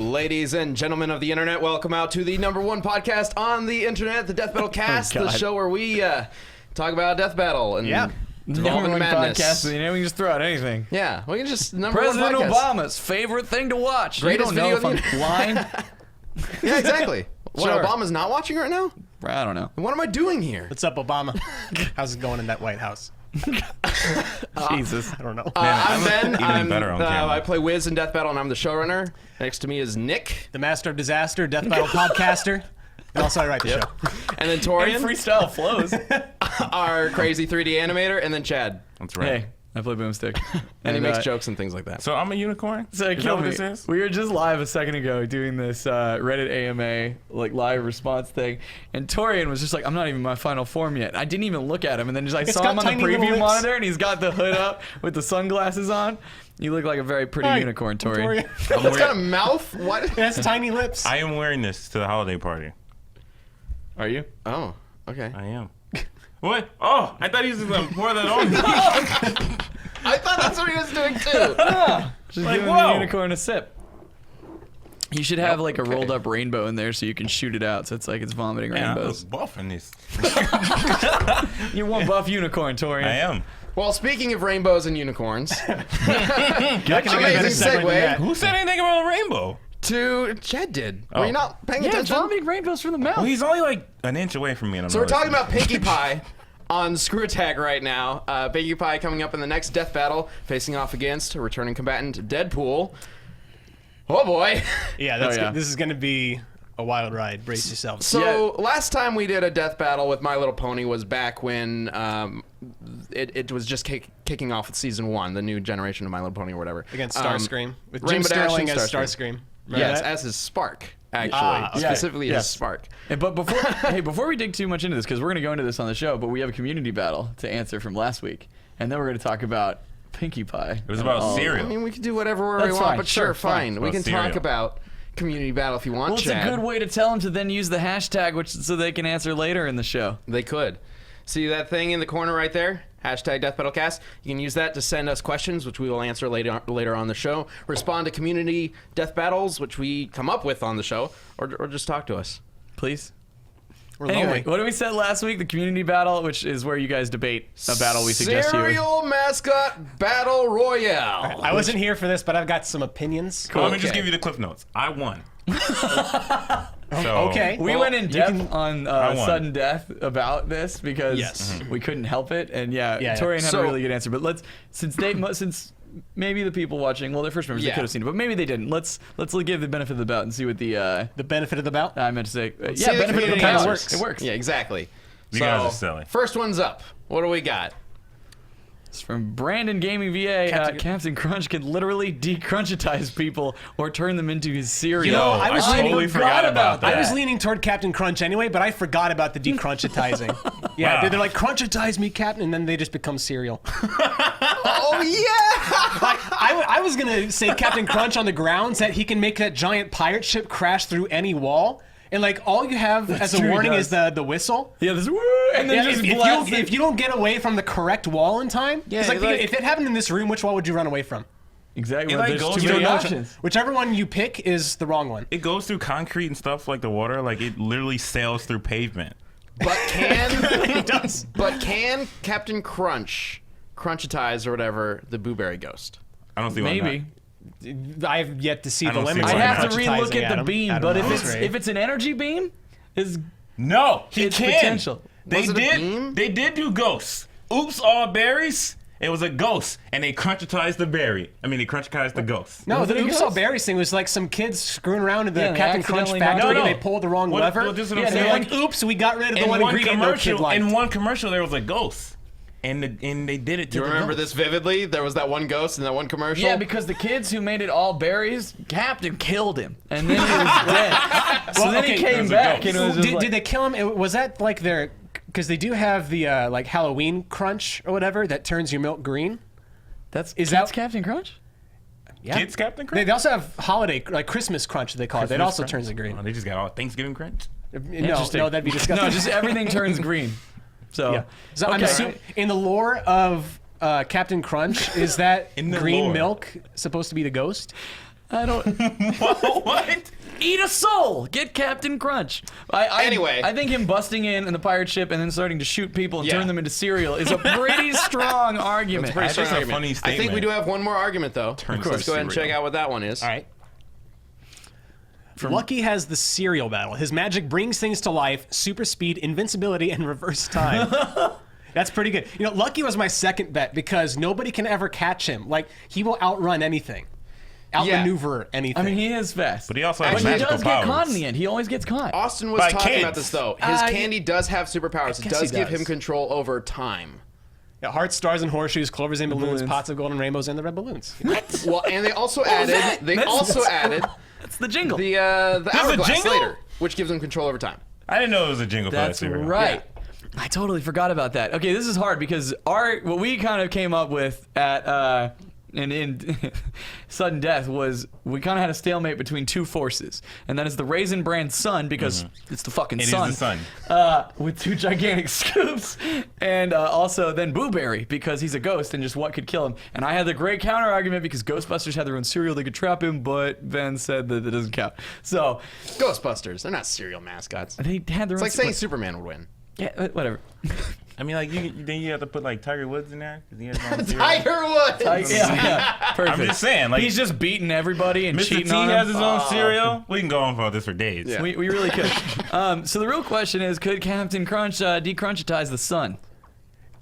ladies and gentlemen of the internet. Welcome out to the #1 podcast on the internet, the Death Battle Cast, the show where we talk about death battle and #1 podcast. You know, we can just throw out anything. Yeah, we can just President Obama's favorite thing to watch. Greatest you don't know video if I'm blind. Yeah, exactly. What, Sure. Obama's not watching right now? I don't know. What am I doing here? What's up, Obama? How's it going in that White House? Jesus. I don't know. I'm Ben. Even better on camera. I play Wiz in Death Battle, and I'm the showrunner. Next to me is Nick. The master of disaster, Death Battle podcaster. And also I write the show. And then Torrian, Freestyle flows. our crazy 3D animator, and then Chad. That's right. Hey, I play Boomstick. And he makes jokes and things like that. So I'm a unicorn? So Is that kill what me. this is? We were just live a second ago doing this Reddit AMA like live response thing, and Torrian was just like, "I'm not even in my final form yet." I didn't even look at him, and then just I saw him on the preview monitor, and he's got the hood up with the sunglasses on. You look like a very pretty unicorn, Torrian. What's kind of mouth? What? It has tiny lips. I am wearing this to the holiday party. Are you? Oh, okay. I am. What? Oh, I thought he was just going to pour that on me. I thought that's what he was doing too. Just Like, giving whoa. the unicorn a sip. You should have like a rolled up rainbow in there so you can shoot it out, so it's like it's vomiting Man, I was rainbows. buffing this. You're one buff unicorn, Torrian. I am. Well, speaking of rainbows and unicorns, I can think of a better amazing segue than segue. that. Who said anything about a rainbow? to Chad did. Oh. Were you not paying Yeah, attention? vomiting rainbows from the mouth. Well, he's only like an inch away from me. And I'm So we're talking noticing. about Pinkie Pie on Screw Attack right now. Pinkie Pie coming up in the next death battle, facing off against a returning combatant, Deadpool. Oh boy. Yeah, this is going to be a wild ride. Brace yourselves. So last time we did a death battle with My Little Pony was back when it was just kicking off with season 1, the new generation of My Little Pony or whatever. Against Starscream. With Jim Rainbow Dash and Sterling as Starscream. Starscream. Remember Yes, that? as his Spark, actually. okay. Specifically his Spark. But before we dig too much into this, because we're going to go into this on the show, but we have a community battle to answer from last week, and then we're going to talk about Pinkie Pie. It was about cereal. I mean, we can do whatever we That's want, fine, but sure, sure, fine. It's We about can cereal. talk about community battle if you want, Well, it's Chad. a good way to tell them to then use the hashtag, so they can answer later in the show. They could. See that thing in the corner right there? Hashtag DeathBattleCast. You can use that to send us questions, which we will answer later on the show. Respond to community death battles, which we come up with on the show, or just talk to us. Please. We're Anyway, lonely. what did we said last week? The community battle, which is where you guys debate a battle we suggest here. Cereal Mascot Battle Royale. I wasn't here for this, but I've got some opinions. Well, let me just Okay. give you the cliff notes. I won. So, Okay. We Well, went in you depth can- on won. sudden death about this because Yes. we couldn't help it, and Yeah. Torrian had So- a really good answer. But let's since maybe the people watching, well, they're first members, they Yeah. could have seen it, but maybe they didn't. Let's give the benefit of the doubt and see what the The benefit of the bout? I meant to say. See, Yeah, the benefit of the community doubt answers. It works. Yeah, exactly. You guys are silly. First one's up. What do we got? It's from Brandon Gaming VA. Captain Crunch can literally decrunchitize people or turn them into his cereal. You know, I was totally forgot about that. I was leaning toward Captain Crunch anyway, but I forgot about the decrunchitizing. Yeah, Wow. they're like, crunchitize me, Captain, and then they just become cereal. Oh, yeah! I was going to say Captain Crunch on the grounds that he can make that giant pirate ship crash through any wall. And like all you have as a true, he warning does. is the whistle. Yeah, this woo, and then Yeah, just if blast you don't get away from the correct wall in time, Yeah, it's like, like- if it happened in this room, which wall would you run away from? exactly. It, Well, like, there's goes too through many the options. Whichever one you pick is the wrong one. It goes through concrete and stuff like the water. Like it literally sails through pavement. But It does. can Captain Crunch crunchitize or whatever the Blueberry Ghost? I don't see why Maybe. not. I've yet to see I the don't see limits. why of I'd have not. to crunchitizing, relook at the Adam. beam, Adam but knows, right? if it's an energy beam, is No, he it's can. potential. They Was it a did. beam? They did do ghosts. Oops, all berries. It was a ghost, and they crunchitized the berry. I mean, they crunchitized the ghost. No, Was the it a Oops ghost? All Berries thing was like some kids screwing around in the Yeah, they Captain Crunch accidentally factory. knocked- No, no. They pulled the wrong What- lever. well, this is what I'm Yeah, they're saying. like, oops, we got rid of the In one one ingredient their kid commercial, liked. in one commercial, there was a ghost, and they did it to Do you the remember ghost. this vividly? There was that one ghost in that one commercial. Yeah, because the kids who made it all berries, Captain killed him, and then he was dead. So Well, then okay, he came was a back, ghost. and it was just did, like, did they kill him? Was that like their... Because they do have the like Halloween Crunch or whatever that turns your milk green. that's is that's that- Captain Crunch? Yeah. Kids Captain Crunch? They also have holiday, like Christmas Crunch, they call it. That Christmas also Crunch? turns it green. Oh, they just got all Thanksgiving Crunch. No, that'd be disgusting. No, just everything turns green. So, Yeah. So I'm okay. assuming in the lore of Captain Crunch, is that In the green lore. milk supposed to be the ghost? I don't. What? Eat a soul. Get Captain Crunch. Anyway. I think him busting in the pirate ship and then starting to shoot people and Yeah. turn them into cereal is a pretty strong argument. Pretty strong That's a argument. funny I think we statement. do have one more argument, though. Turns Let's go ahead and cereal. check out what that one is. All right. Lucky has the cereal battle. His magic brings things to life, super speed, invincibility, and reverse time. That's pretty good. You know, Lucky was my second bet because nobody can ever catch him. Like, he will outrun anything, outmaneuver anything. I mean, he is fast. But he also has But he magical does get caught powers. in the end. He always gets caught. Austin was By talking kids. about this, though. His I- candy does have superpowers. It guess does he give does. him control over time. Yeah, hearts, stars, and horseshoes, clovers and balloons, Balloons. pots of golden rainbows, and the red balloons. Well, and they also added. That's the jingle. the a hourglass jingle? later, which gives him control over time. I didn't know it was a jingle for that That's cereal. right. I totally forgot about that. Okay, this is hard because what we kind of came up with at in Sudden Death was we kind of had a stalemate between two forces, and that is the Raisin Bran sun because it's the fucking It is sun. the sun. With two gigantic scoops, and also then Boo Berry because he's a ghost and just what could kill him. And I had the great counter argument because Ghostbusters had their own cereal they could trap him, but Ben said that it doesn't count. So Ghostbusters. They're not cereal mascots. they had their It's own. like saying Superman would win. Yeah, whatever. I mean, like, then you have to put, like, Tiger Woods in there? 'Cause he has his own cereal. Tiger Woods. Yeah, perfect. I'm just saying, like, He's just beating everybody and Mr. cheating T on has them. his own cereal. We can go on for this for days. Yeah. We really could. So the real question is, could Captain Crunch decrunchitize the sun?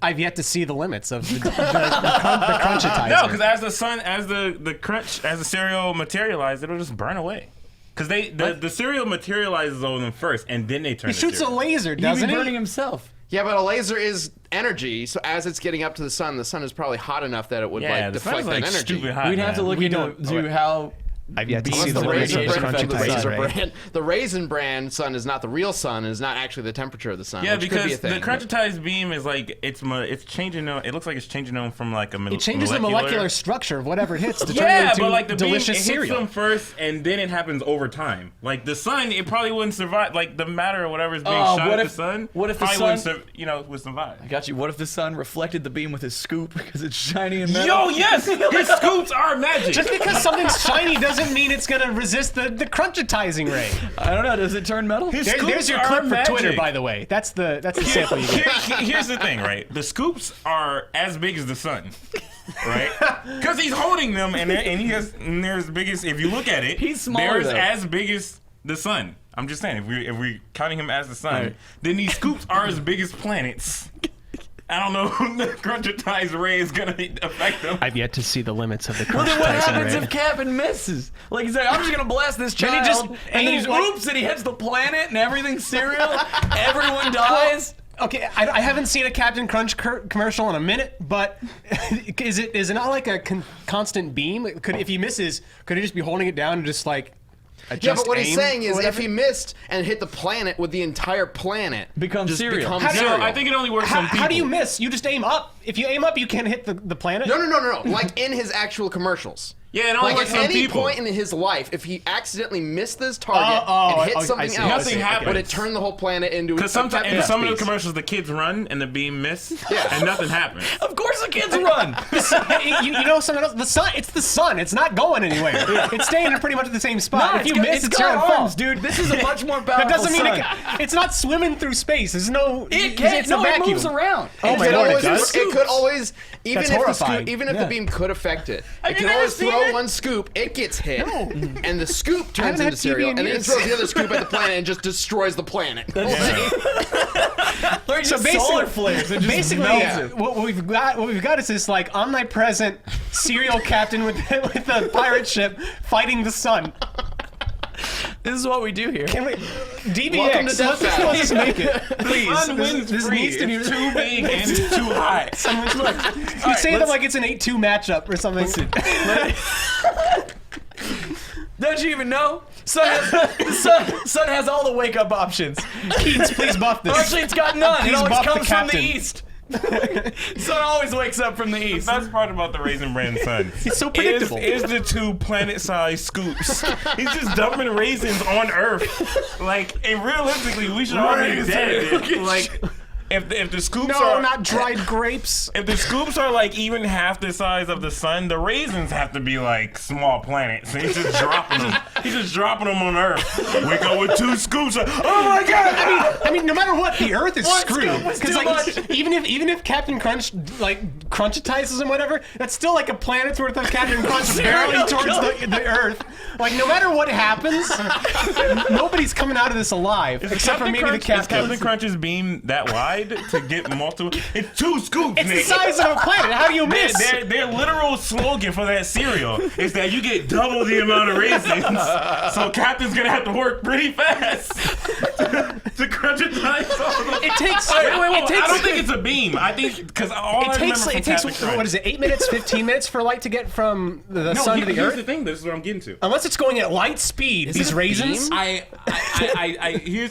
I've yet to see the limits of the crunchitizer. No, because as the sun, as the crunch, as the cereal materializes, it'll just burn away. Because the cereal materializes on them first, and then they turn. he shoots a laser, He'd be doesn't burning he? himself. Yeah, but a laser is energy, so as it's getting up to the sun is probably hot enough that it would Yeah, like the sun's deflect like that energy. stupid hot. We'd have to man. look We into don't- how. I've yet to Unless see the the limits of the radiation the crunchitizer. Raisin Bran, the Raisin Bran sun is not the real sun, is not actually the temperature of the sun. Yeah, which could be a because the thing. crunchitized beam is like it's changing. It looks like it's changing them from like a It changes the molecular structure of whatever it hits to turn it Yeah, into but like the delicious beam, it hits cereal. them first, and then it happens over time. Like the sun, it probably wouldn't survive. Like the matter or whatever is being Oh, shot what at if- the sun, what if the probably sun- would survive. I got you. What if the sun reflected the beam with his scoop because it's shiny and metal? Yo, yes, his scoops are magic. Just because something's shiny doesn't mean it's gonna resist the crunchitizing ray. I don't know. Does it turn metal? His There's scoops your are clip for magic. Twitter, by the way. That's the sample you get. Here's the thing, right? The scoops are as big as the sun, right? Because he's holding them, and they're as big as. If you look at it, He's smaller, they're though. as big as the sun. I'm just saying, if we're counting him as the sun, Right. then these scoops are as big as planets. I don't know who the crunchitized ray is gonna affect them. I've yet to see the limits of the Well, then what crunchitizing happens ray. if Captain misses? Like he's like, I'm just gonna blast this Then child, he just- and then he's like- oops, and he hits the planet, and everything's cereal. Everyone dies. Okay, I haven't seen a Captain Crunch commercial in a minute, but is it not like a constant beam? If he misses, could he just be holding it down and just like adjust Yeah, but what he's aim saying or is if whatever? he missed and hit the planet, would the entire planet Become just cereal. become How do you- cereal? I think it only works on people. How do you miss? You just aim up. If you aim up, you can't hit the planet. No. Like in his actual commercials. Yeah, it only Like works at on any people. point in his life, if he accidentally missed this target Oh, and hit I something see, else, Nothing happens. would it turn the whole planet into? Because sometimes in a some of the piece? commercials, the kids run and the beam miss, Yeah. and nothing happens. Of course, the kids run. you know something else? The sun. It's the sun. It's not going anywhere. It's staying in pretty much the same spot. No, if you miss, it's your got fault. arms, dude. This is a much more powerful That doesn't mean sun. it's not swimming through space. There's no. It can't. It's No, a it vacuum. moves around. Oh my It lord, it always- does. It could always, even That's if the horrifying. scoop, even if Yeah. the beam could affect it, it you can never always seen throw it? one scoop, it gets hit, and the scoop turns haven't had into cereal, TV in and then it years. throws the other scoop at the planet and just destroys the planet. Or just basically- solar flares. It just Basically, melts it. what we've got is this like omnipresent serial captain with a pirate ship fighting the sun. This is what we do here. Can we, DBX, Welcome to Death Battle. let's just make it, please. Sun wins This free. needs to be It's too big and it's too high. You say that like it's an 8-2 matchup or something. Don't you even know? Sun has all the wake up options. Keats, please buff this. Actually, it's got none. It Please always buff the comes from the captain. east. Sun always wakes up from the east. The best part about the Raisin Bran sun It's so predictable. is the two planet-sized scoops. He's just dumping raisins on Earth. Like, and realistically, we should all be dead. Like, if the scoops No, are not dried grapes. if the scoops are like even half the size of the sun, the raisins have to be like small planets. And he's just dropping them. He's just dropping them on Earth. Wake up with 2 scoops. Oh my God! I mean, no matter what, the Earth is One screwed. scoop was too like, much. even if Captain Crunch like crunchitizes him, whatever, that's still like a planet's worth of Captain Crunch barreling towards the Earth. Like, no matter what happens, nobody's coming out of this alive, except for maybe the Is Captain. Captain Crunch's beam that wide to get multiple? It's 2 scoops. It's the Nick. size of a planet. How do you miss? Their literal slogan for that cereal is that you get double the amount of raisins. So Captain's gonna have to work pretty fast to crunchitize all of them. It takes. Wait, It takes. I don't think it's a beam. I think because all I remember from Captain Crunch. What is it? 8 minutes, 15 minutes for light to get from the sun to the here's Earth. the thing. This is what I'm getting to. Unless it's going at light speed, these it a raisins. beam?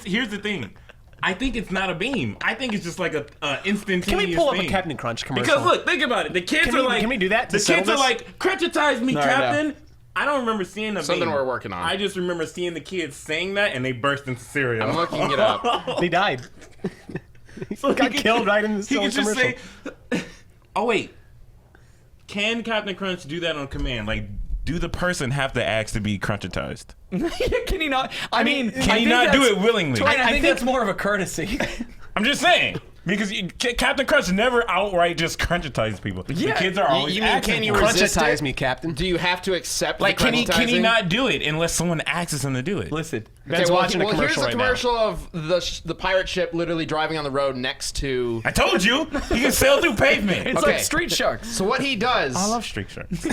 Here's the thing. I think it's not a beam. I think it's just like a instantaneous Can we pull up a thing. Captain Crunch commercial? Because look, think about it. The kids Can are we- like, can we do that to The settle kids are this? like, crunchitize me, No, Captain. I don't remember seeing a Something beam. we're working on. I just remember seeing the kids saying that, and they burst into cereal. I'm looking it up. they died. So Got killed right in the He could just commercial. say, "Oh wait, can Captain Crunch do that on command? Like, do the person have to ask to be crunchitized? Can he not? I mean, Can he not do it willingly? I think that's more of a courtesy. I'm just saying." Because Captain Crunch never outright just crunchitizes people. Yeah. The kids are always You mean, asking can you for it. resist Crunchitize it? me, Captain. Do you have to accept Like, the can he crunchitizing? not do it unless someone asks him to do it? Listen, Ben's well, watching a here's commercial the right now. commercial of the pirate ship literally driving on the road next to. I told you, he can sail through pavement. it's Okay. like Street Sharks. So what he does, I love Street Sharks.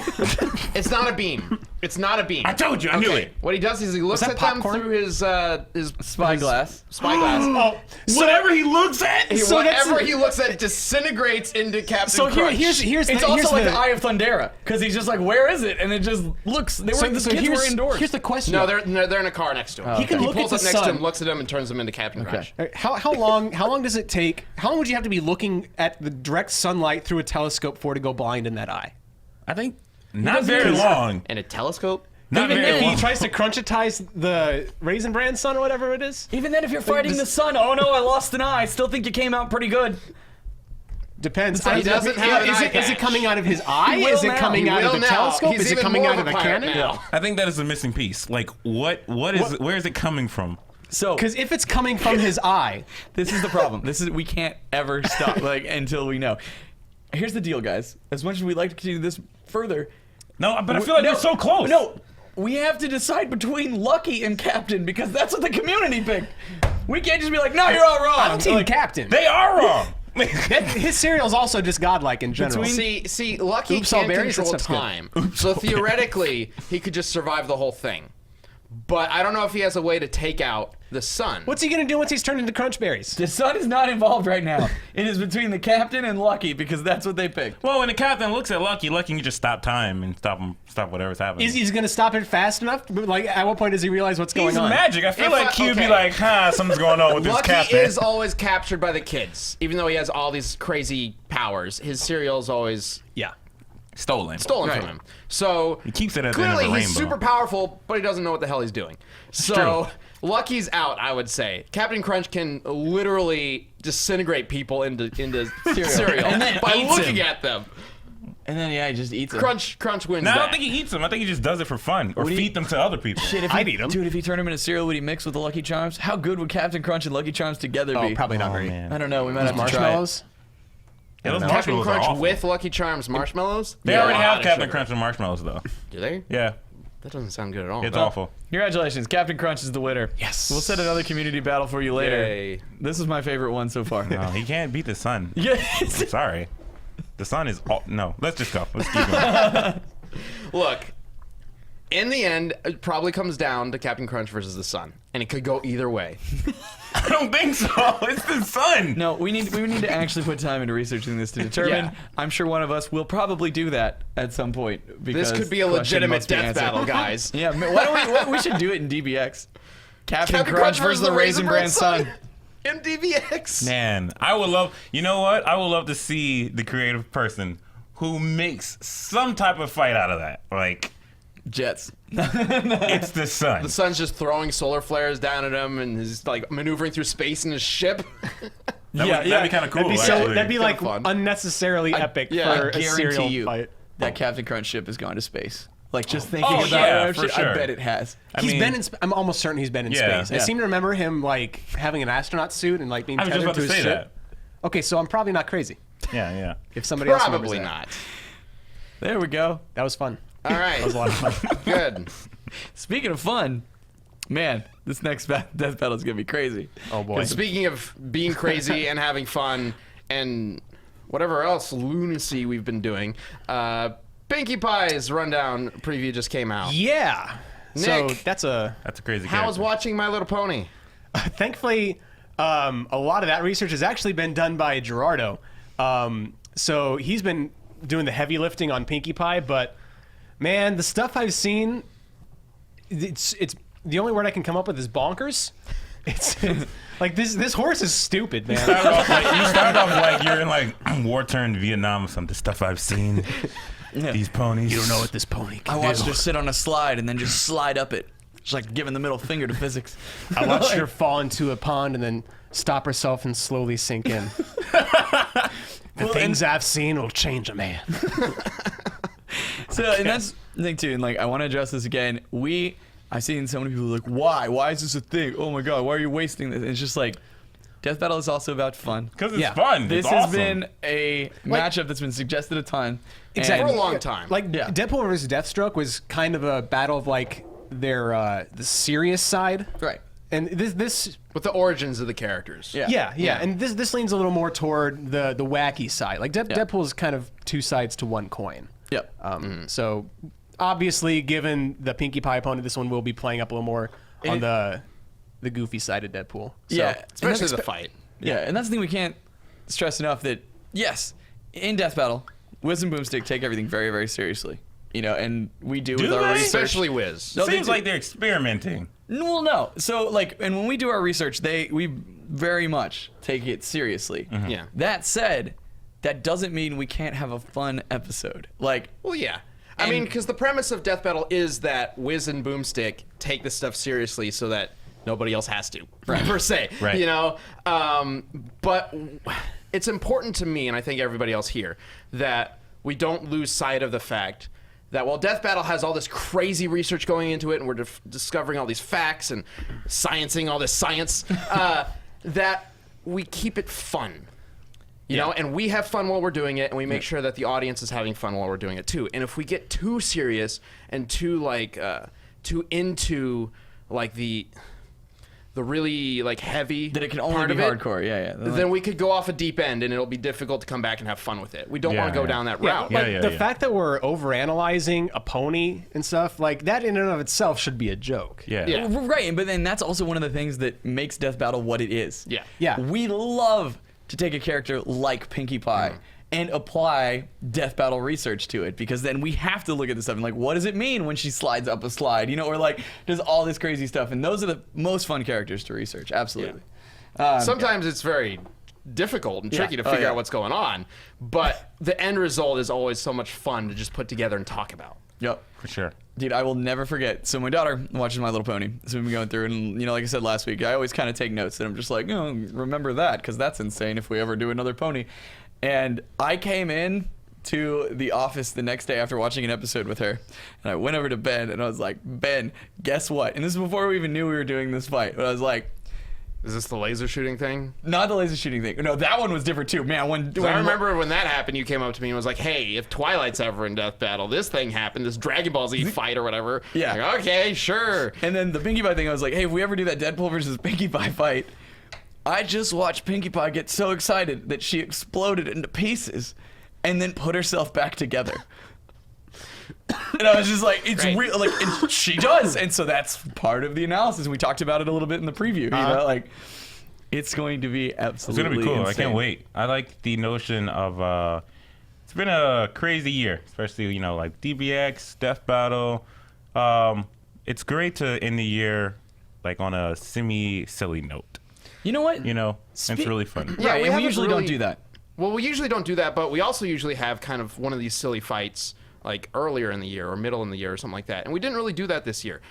it's not a beam. It's not a beam. I told you, I knew it. What he does is he looks that at them popcorn? through his Spyglass. spyglass. Oh, Whatever he looks at, So that's- Whatever he looks at disintegrates into Captain So Crunch. here's It's the, also here's like the, the Eye of Thundera, because he's just like, where is it? And it just looks. They were the kids here's, were indoors. Here's the question. No, they're in a car next to him. He can He look pulls at up the next to sun. him, looks at him, and turns him into Captain Crunch. How long does it take? How long would you have to be looking at the direct sunlight through a telescope for to go blind in that eye? I think not very long. And a telescope. Not Even very if he long. tries to crunchitize the Raisin Bran sun or whatever it is, Even then, if you're fighting the sun, oh no, I lost an eye. I still think you came out pretty good. depends. He doesn't have an is eye it patch. coming out of his eye? will Is it now. coming He out of will the now. telescope? He's Is it even coming more out of of the a pirate cannon? now. I think that is a missing piece. Like, what is where is it coming from? So Because if it's coming from his eye, this is the problem. We can't ever stop until we know. Here's the deal, guys. As much as we'd like to continue this further, No, but I feel like they're so close. No, we have to decide between Lucky and Captain because that's what the community picked. We can't just be like, no, you're all wrong. I'm Team Like, Captain. They are wrong. His cereal's also just godlike in general. See, Lucky Oops, all can berries, that control stuff's good. time. So theoretically, he could just survive the whole thing. But I don't know if he has a way to take out the sun. What's he gonna do once he's turned into crunch berries? The sun is not involved right now. It is between the Captain and Lucky because that's what they picked. Well, when the captain looks at Lucky can just stop time and stop whatever's happening. Is he gonna stop it fast enough? Like, at what point does he realize what's going He's on? magic. I feel If like I- Q'd be okay. like, something's going on with this Lucky captain. is always captured by the kids, even though he has all these crazy powers. His cereal's always Yeah. stolen. stolen Right. from him. So He keeps it at the end of clearly a he's rainbow. super powerful, but he doesn't know what the hell he's doing. So Lucky's out, I would say. Captain Crunch can literally disintegrate people into cereal And then by eats looking him. at them. And then he just eats it. Crunch wins No, I that. don't think he eats them. I think he just does it for fun or do you- feed them to other people. Shit, if I'd eat 'em. Dude, if he turned him into cereal, would he mix with the Lucky Charms? How good would Captain Crunch and Lucky Charms together Oh, be? probably not very. man. I don't know. We might have to try it. Marshmallows. Yeah, those Captain marshmallows are Crunch awful. with Lucky Charms marshmallows? They Yeah, already a lot have of Captain sugar. Crunch and marshmallows though. Do they? Yeah, That doesn't sound good at all. it's awful. Congratulations, Captain Crunch is the winner. Yes. We'll set another community battle for you later. Yay. This is my favorite one so far. No, he can't beat the sun. Yes. I'm sorry. The sun is no. Let's just go. Let's keep going. Look, in the end, it probably comes down to Captain Crunch versus the sun, and it could go either way. I don't think so. It's the sun. No, we need to actually put time into researching this to determine. Yeah. I'm sure one of us will probably do that at some point. Because This could be a question legitimate must be death answered. battle, guys. Yeah, why don't we should do it in DBX. Captain Captain Crunch versus the Raisin Bran Sun. MDVX. Man, I would love. You know what? I would love to see the creative person who makes some type of fight out of that. Like Jets. it's the sun. The sun's just throwing solar flares down at him, and he's like maneuvering through space in his ship. That'd be kind of cool. That'd be like fun. unnecessarily epic for I a guarantee serial you fight. that Captain Crunch ship has gone to space. Like just thinking Oh, about yeah, it, for sure. I bet it has. I'm almost certain he's been in Yeah. space. I seem to remember him like having an astronaut suit and like being I was just tethered about to to his say ship. Okay, so I'm probably not crazy. Yeah. If somebody else remembers Probably that. not. There we go. That was fun. All right. That was a lot of fun. Good. Speaking of fun, man, this next death battle is gonna be crazy. Oh boy. Speaking of being crazy and having fun and whatever else lunacy we've been doing, Pinkie Pie's rundown preview just came out. Yeah. So Nick. that's a. That's a crazy. How was character. watching My Little Pony? Thankfully, a lot of that research has actually been done by Gerardo. So he's been doing the heavy lifting on Pinkie Pie, but man, the stuff I've seen, it's the only word I can come up with is bonkers. It's like this horse is stupid, man. You started off like you're in like war-torn Vietnam or something. The stuff I've seen. These ponies. You don't know what this pony can I do. watched her sit on a slide and then just slide up it. Just like giving the middle finger to physics. I watched her fall into a pond and then stop herself and slowly sink in. The things I've seen will change a man. So, and that's the thing too, and like I want to address this again. I've seen so many people like, why is this a thing? Oh my god, why are you wasting this? And it's just like, Death Battle is also about fun. Because it's Yeah. fun. This it's has awesome. been a matchup that's been suggested a ton. Exactly. For a long time. Like Yeah. Deadpool versus Deathstroke was kind of a battle of like their the serious side, Right. and this With the origins of the characters. Yeah. yeah, and this leans a little more toward the wacky side. Like Deadpool is kind of two sides to one coin. Yep. So obviously, given the Pinkie Pie opponent, this one will be playing up a little more on the goofy side of Deadpool. So, Yeah. Especially the fight. Yeah, and that's the thing we can't stress enough that, yes, in Death Battle, Wiz and Boomstick take everything very, very seriously. You know, and we do with Do our they? research. Especially Wiz. No, they Seems do. like they're experimenting. Well, no. So, like, and when we do our research, we very much take it seriously. Yeah. That said, that doesn't mean we can't have a fun episode. Like, Well, yeah. I mean, because the premise of Death Battle is that Wiz and Boomstick take this stuff seriously so that nobody else has to, per se. Right. You know? But it's important to me, and I think everybody else here, that we don't lose sight of the fact that while Death Battle has all this crazy research going into it, and we're discovering all these facts and sciencing all this science, that we keep it fun. You know, and we have fun while we're doing it, and we make sure that the audience is having fun while we're doing it too. And if we get too serious and too like too into like the really like heavy that it can only part be of it, hardcore. Yeah. then we could go off a deep end, and it'll be difficult to come back and have fun with it. We don't want to go Yeah. down that Yeah, route. like the fact that we're overanalyzing a pony and stuff like that in and of itself should be a joke. Yeah. Yeah. Right, but then that's also one of the things that makes Death Battle what it is. Yeah. Yeah. We love to take a character like Pinkie Pie and apply Death Battle research to it, because then we have to look at this stuff and like, what does it mean when she slides up a slide, you know, or like does all this crazy stuff, and those are the most fun characters to research. Absolutely. Sometimes it's very difficult and tricky to figure out what's going on, but the end result is always so much fun to just put together and talk about. Yep. For sure. Dude, I will never forget. So my daughter watches My Little Pony. So we've been going through, and you know, like I said last week, I always kind of take notes, and I'm just like, oh, remember that, because that's insane if we ever do another pony. And I came in to the office the next day after watching an episode with her, and I went over to Ben, and I was like, Ben, guess what? And this is before we even knew we were doing this fight. But I was like, Is this the laser shooting thing? not the laser shooting thing. No, that one was different too. Man, when I remember when that happened, you came up to me and was like, hey, if Twilight's ever in Death Battle, this thing happened, this Dragon Ball Z fight or whatever. Yeah. Like, okay, sure. And then the Pinkie Pie thing, I was like, hey, if we ever do that Deadpool versus Pinkie Pie fight, I just watched Pinkie Pie get so excited that she exploded into pieces and then put herself back together. And I was just like, it's Right. real, like, and she does. And so that's part of the analysis. We talked about it a little bit in the preview, you know, like, it's going to be It's absolutely gonna be cool. I insane. can't wait. I like the notion of it's been a crazy year, especially, you know, like DBX, Death Battle. It's great to end the year like on a semi-silly note. You know what? You know, it's really fun. Yeah, Right, and we haven't usually don't do that. Well, we usually don't do that, but we also usually have kind of one of these silly fights like earlier in the year or middle in the year or something like that. And we didn't really do that this year.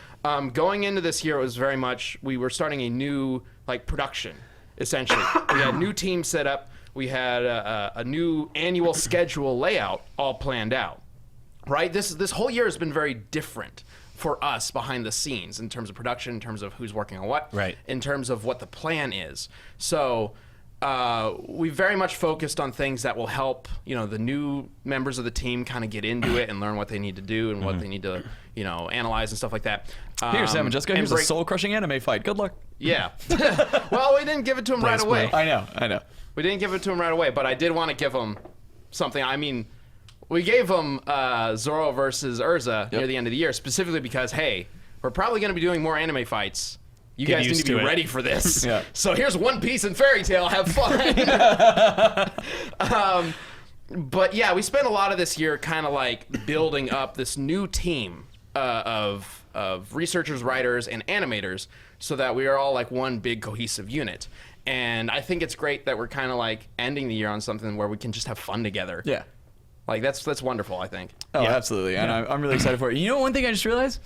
Going into this year, it was very much, we were starting a new like production. essentially. We had new teams set up. We had a new annual schedule layout all planned out. Right? This whole year has been very different for us behind the scenes in terms of production, in terms of who's working on what, right, in terms of what the plan is. So we very much focused on things that will help, the new members of the team kind of get into it and learn what they need to do and what they need to, analyze and stuff like that. Here, Sam and Jessica, here's a soul-crushing anime fight. Good luck. Yeah. Well, we didn't give it to him right away. I know. We didn't give it to him right away, but I did want to give him something. I mean, we gave him Zoro versus Urza near the end of the year, specifically because, hey, we're probably going to be doing more anime fights. You guys need to be ready for this. Yeah. So here's One Piece and Fairy Tail. Have fun. But yeah, we spent a lot of this year kind of like building up this new team of researchers, writers, and animators so that we are all like one big cohesive unit. And I think it's great that we're kind of like ending the year on something where we can just have fun together. Yeah. Like that's wonderful, I think. Oh, yeah. Absolutely. And I'm really excited for it. You know, one thing I just realized?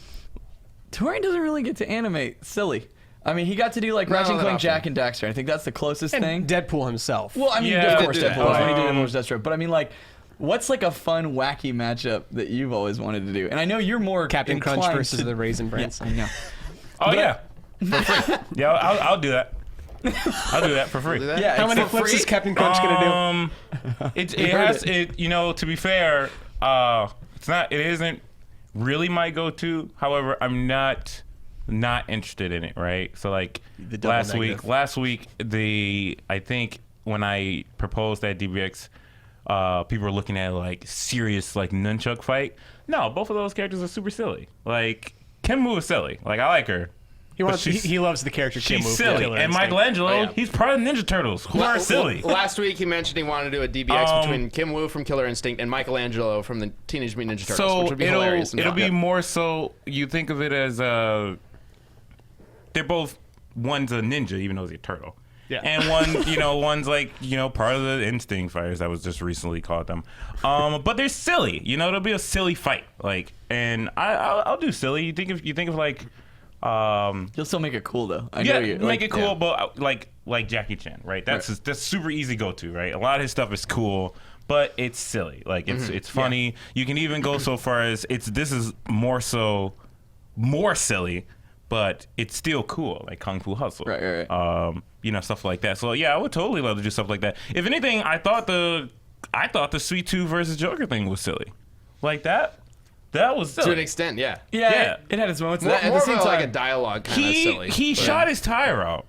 Torrian doesn't really get to animate silly. I mean, he got to do like Ratchet and Clank, Jack and Daxter. I think that's the closest thing. Deadpool himself. Well, I mean, of course, Deadpool. When he did Deadpool Deathstroke. But I mean, like, what's like a fun, wacky matchup that you've always wanted to do? And I know you're more Captain Crunch versus the Raisin Brans. Yeah, I know. Oh, yeah. For free. Yeah, I'll do that. I'll do that for free. Yeah, how many flips is Captain Crunch gonna do? To be fair, it isn't really my go-to. However, I'm not interested in it, right? So like last week, I think when I proposed that DBX, people were looking at like serious like nunchuck fight. No, both of those characters are super silly. Like Kenmu is silly. Like I like her. He loves the character Kenmu. She's silly. And Michelangelo, he's part of the Ninja Turtles, who are silly. Last week he mentioned he wanted to do a DBX between Kim Woo from Killer Instinct and Michelangelo from the Teenage Mutant Ninja Turtles, which would be hilarious. It'll be more so you think of it as they're both, one's a ninja even though he's a turtle. Yeah. And one's like, part of the Instinct Fighters that was just recently called them. But they're silly. It'll be a silly fight. Like, and I'll do silly. You think of like you'll still make it cool though. I know you make it cool, but like Jackie Chan, right? That's super easy go to, right? A lot of his stuff is cool, but it's silly. Like it's funny. Yeah. You can even go so far as this is more silly, but it's still cool, like Kung Fu Hustle. Right. Stuff like that. So yeah, I would totally love to do stuff like that. If anything, I thought the Sweet Tooth versus Joker thing was silly. Like that. That was silly. To an extent, yeah. Yeah. It had its moments. More of like a dialogue kind of silly. He shot his tire out.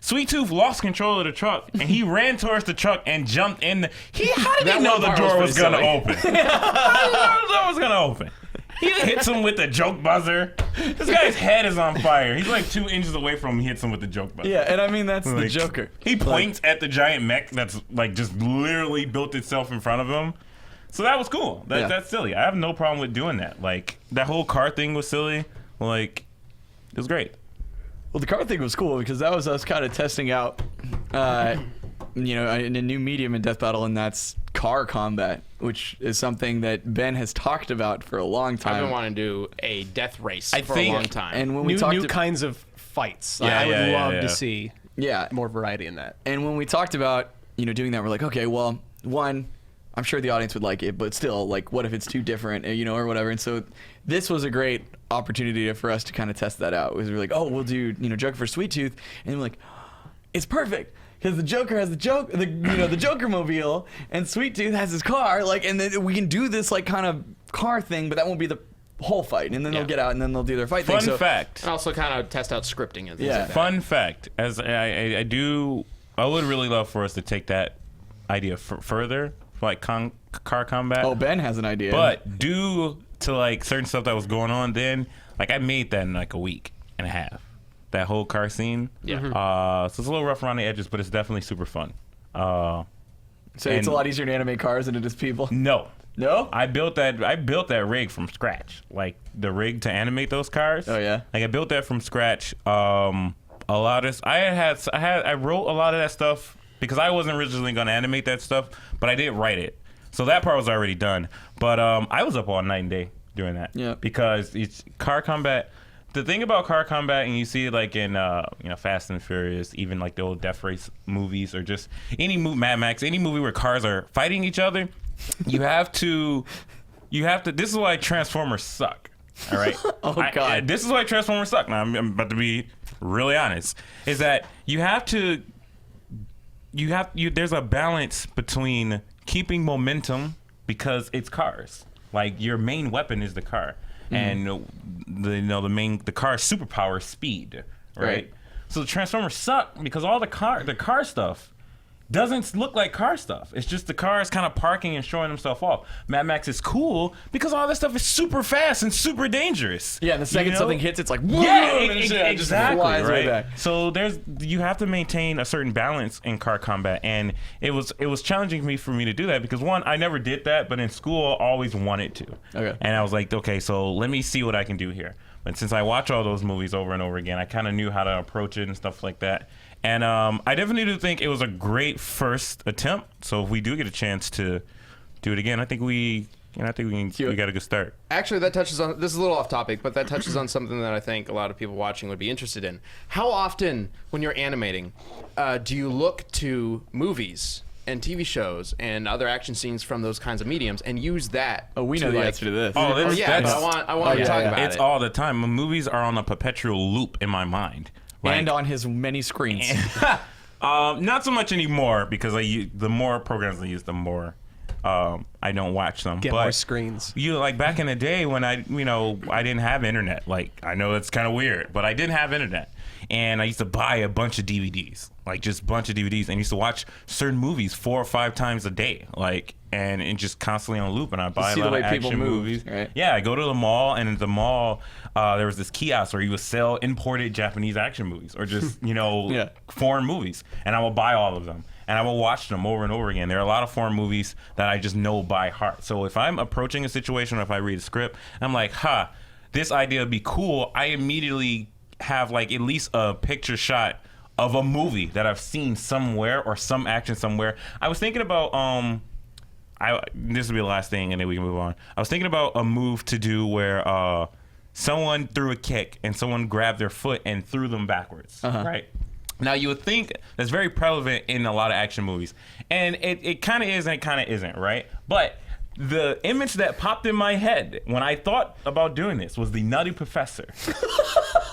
Sweet Tooth lost control of the truck, and he ran towards the truck and jumped in. How did he know the door was going to open? How did he know the door was going to open? He hits him with the joke buzzer. This guy's head is on fire. He's like 2 inches away from him. He hits him with the joke buzzer. Yeah, and I mean, that's the Joker. He points at the giant mech that's like just literally built itself in front of him. So that was cool. That's silly. I have no problem with doing that. Like, that whole car thing was silly. Like, it was great. Well, the car thing was cool because that was us kind of testing out, in a new medium in Death Battle, and that's car combat, which is something that Ben has talked about for a long time. I've been wanting to do a death race for a long time. And when we new kinds of fights, I would love to see more variety in that. And when we talked about, doing that, we're like, okay, well, one, I'm sure the audience would like it, but still, like, what if it's too different, or whatever. And so this was a great opportunity for us to kind of test that out. We're like, oh, we'll do, Joker for Sweet Tooth, and we're like, it's perfect because the Joker has the Joker mobile, and Sweet Tooth has his car, like, and then we can do this like kind of car thing, but that won't be the whole fight, and then they'll get out and then they'll do their fight thing. Fun fact, and also kind of test out scripting and things like that. Fun fact, as I would really love for us to take that idea further. Like car combat. Oh, Ben has an idea. But due to like certain stuff that was going on then, like I made that in like a week and a half. That whole car scene. Yeah. So it's a little rough around the edges, but it's definitely super fun. So it's a lot easier to animate cars than it is people? No. No? I built that rig from scratch. Like the rig to animate those cars. Oh yeah. Like I built that from scratch. A lot of I wrote a lot of that stuff because I wasn't originally going to animate that stuff, but I did write it. So that part was already done. But I was up all night and day doing that. Yeah. Because it's car combat. the thing about car combat, and you see it like in Fast and Furious, even like the old Death Race movies, or just any Mad Max, any movie where cars are fighting each other, you have to. This is why Transformers suck. All right. God. This is why Transformers suck. Now I'm about to be really honest. Is that there's a balance between keeping momentum because it's cars. Like your main weapon is the car, and the car's superpower is speed, right? So the Transformers suck because all the car stuff doesn't look like car stuff. It's just the cars kind of parking and showing themselves off. Mad Max is cool because all that stuff is super fast and super dangerous. Yeah, and the second something hits, it's like, exactly, just flies right? way back. So you have to maintain a certain balance in car combat, and it was challenging for me to do that because one, I never did that, but in school I always wanted to. Okay. And I was like, okay, so let me see what I can do here. But since I watch all those movies over and over again, I kind of knew how to approach it and stuff like that. And I definitely do think it was a great first attempt. So if we do get a chance to do it again, I think we got a good start. Actually, that touches on, this is a little off topic, but that touches on something that I think a lot of people watching would be interested in. How often, when you're animating, do you look to movies and TV shows and other action scenes from those kinds of mediums and use that? Oh, we know the answer to this. Oh, But I want to talk about it. It's all the time. Movies are on a perpetual loop in my mind. And on his many screens. Not so much anymore because the more programs I use, the more I don't watch them. Get more screens. Like back in the day when I didn't have internet. Like I know it's kind of weird, but I didn't have internet, and I used to buy a bunch of DVDs, like just a bunch of DVDs, and used to watch certain movies 4 or 5 times a day, like. And just constantly on loop, and I buy a lot of action movies. Right? Yeah, I go to the mall, and at the mall, there was this kiosk where you would sell imported Japanese action movies, or just foreign movies, and I will buy all of them, and I will watch them over and over again. There are a lot of foreign movies that I just know by heart. So if I'm approaching a situation, or if I read a script, I'm like, this idea would be cool. I immediately have like at least a picture shot of a movie that I've seen somewhere, or some action somewhere. I was thinking about this will be the last thing, and then we can move on. I was thinking about a move to do where someone threw a kick and someone grabbed their foot and threw them backwards, right? Now, you would think that's very prevalent in a lot of action movies, and it kind of is and it kind of isn't, right? But the image that popped in my head when I thought about doing this was the Nutty Professor.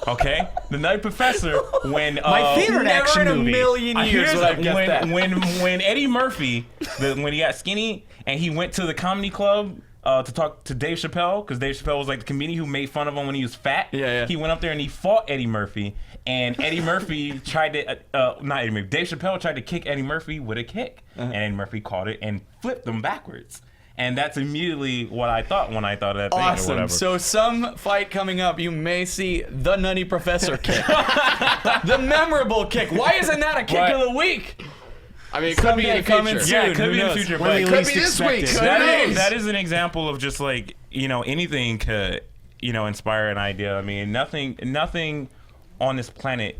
Okay, the Nutty Professor. When my favorite action movie. Never in a million years would I guess that. When Eddie Murphy, when he got skinny and he went to the comedy club to talk to Dave Chappelle, because Dave Chappelle was like the comedian who made fun of him when he was fat. Yeah. He went up there and he fought Eddie Murphy, and Eddie Murphy tried to not Eddie Murphy. Dave Chappelle tried to kick Eddie Murphy with a kick, and Eddie Murphy caught it and flipped him backwards. And that's immediately what I thought when I thought of that thing. Awesome. Or whatever. So some fight coming up, you may see the Nutty Professor kick. The memorable kick. Why isn't that a kick of the week? I mean, it could be in the future. Yeah, it Who could be in the knows? future. When we But least be this expect week. it. that is an example of just like, anything could, inspire an idea. I mean, nothing on this planet,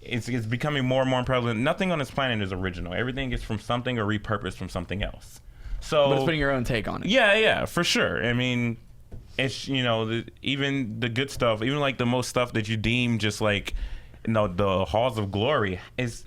it's becoming more and more prevalent. Nothing on this planet is original. Everything is from something or repurposed from something else. So, But it's putting your own take on it. Yeah, for sure. I mean, it's, even the good stuff, even like the most stuff that you deem just like, the halls of glory is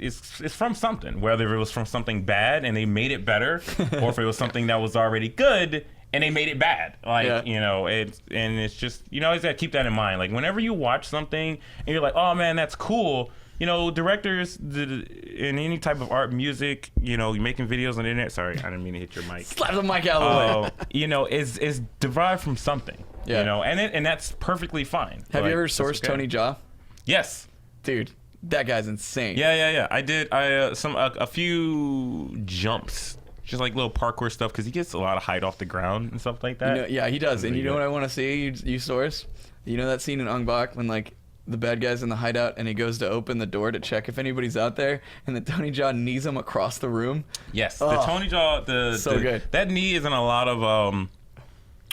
from something, whether it was from something bad and they made it better, or if it was something that was already good and they made it bad. Like, it's just, you always got to keep that in mind. Like, whenever you watch something and you're like, oh man, that's cool. Directors in any type of art, music, you're making videos on the internet. Sorry, I didn't mean to hit your mic. Slap the mic out of the way. Is derived from something. Yeah. And that's perfectly fine. Have you Like, ever that's sourced okay. Tony Jaa? Yes. Dude, that guy's insane. Yeah. I did. A few jumps, just like little parkour stuff, because he gets a lot of height off the ground and stuff like that. Yeah, he does. And you know good. what I want to see? You source? You know that scene in Ong Bak when like the bad guy's in the hideout and he goes to open the door to check if anybody's out there, and then Tony Jaa knees him across the room? Yes, Oh, the Tony Jaa, so good. That knee is in a lot of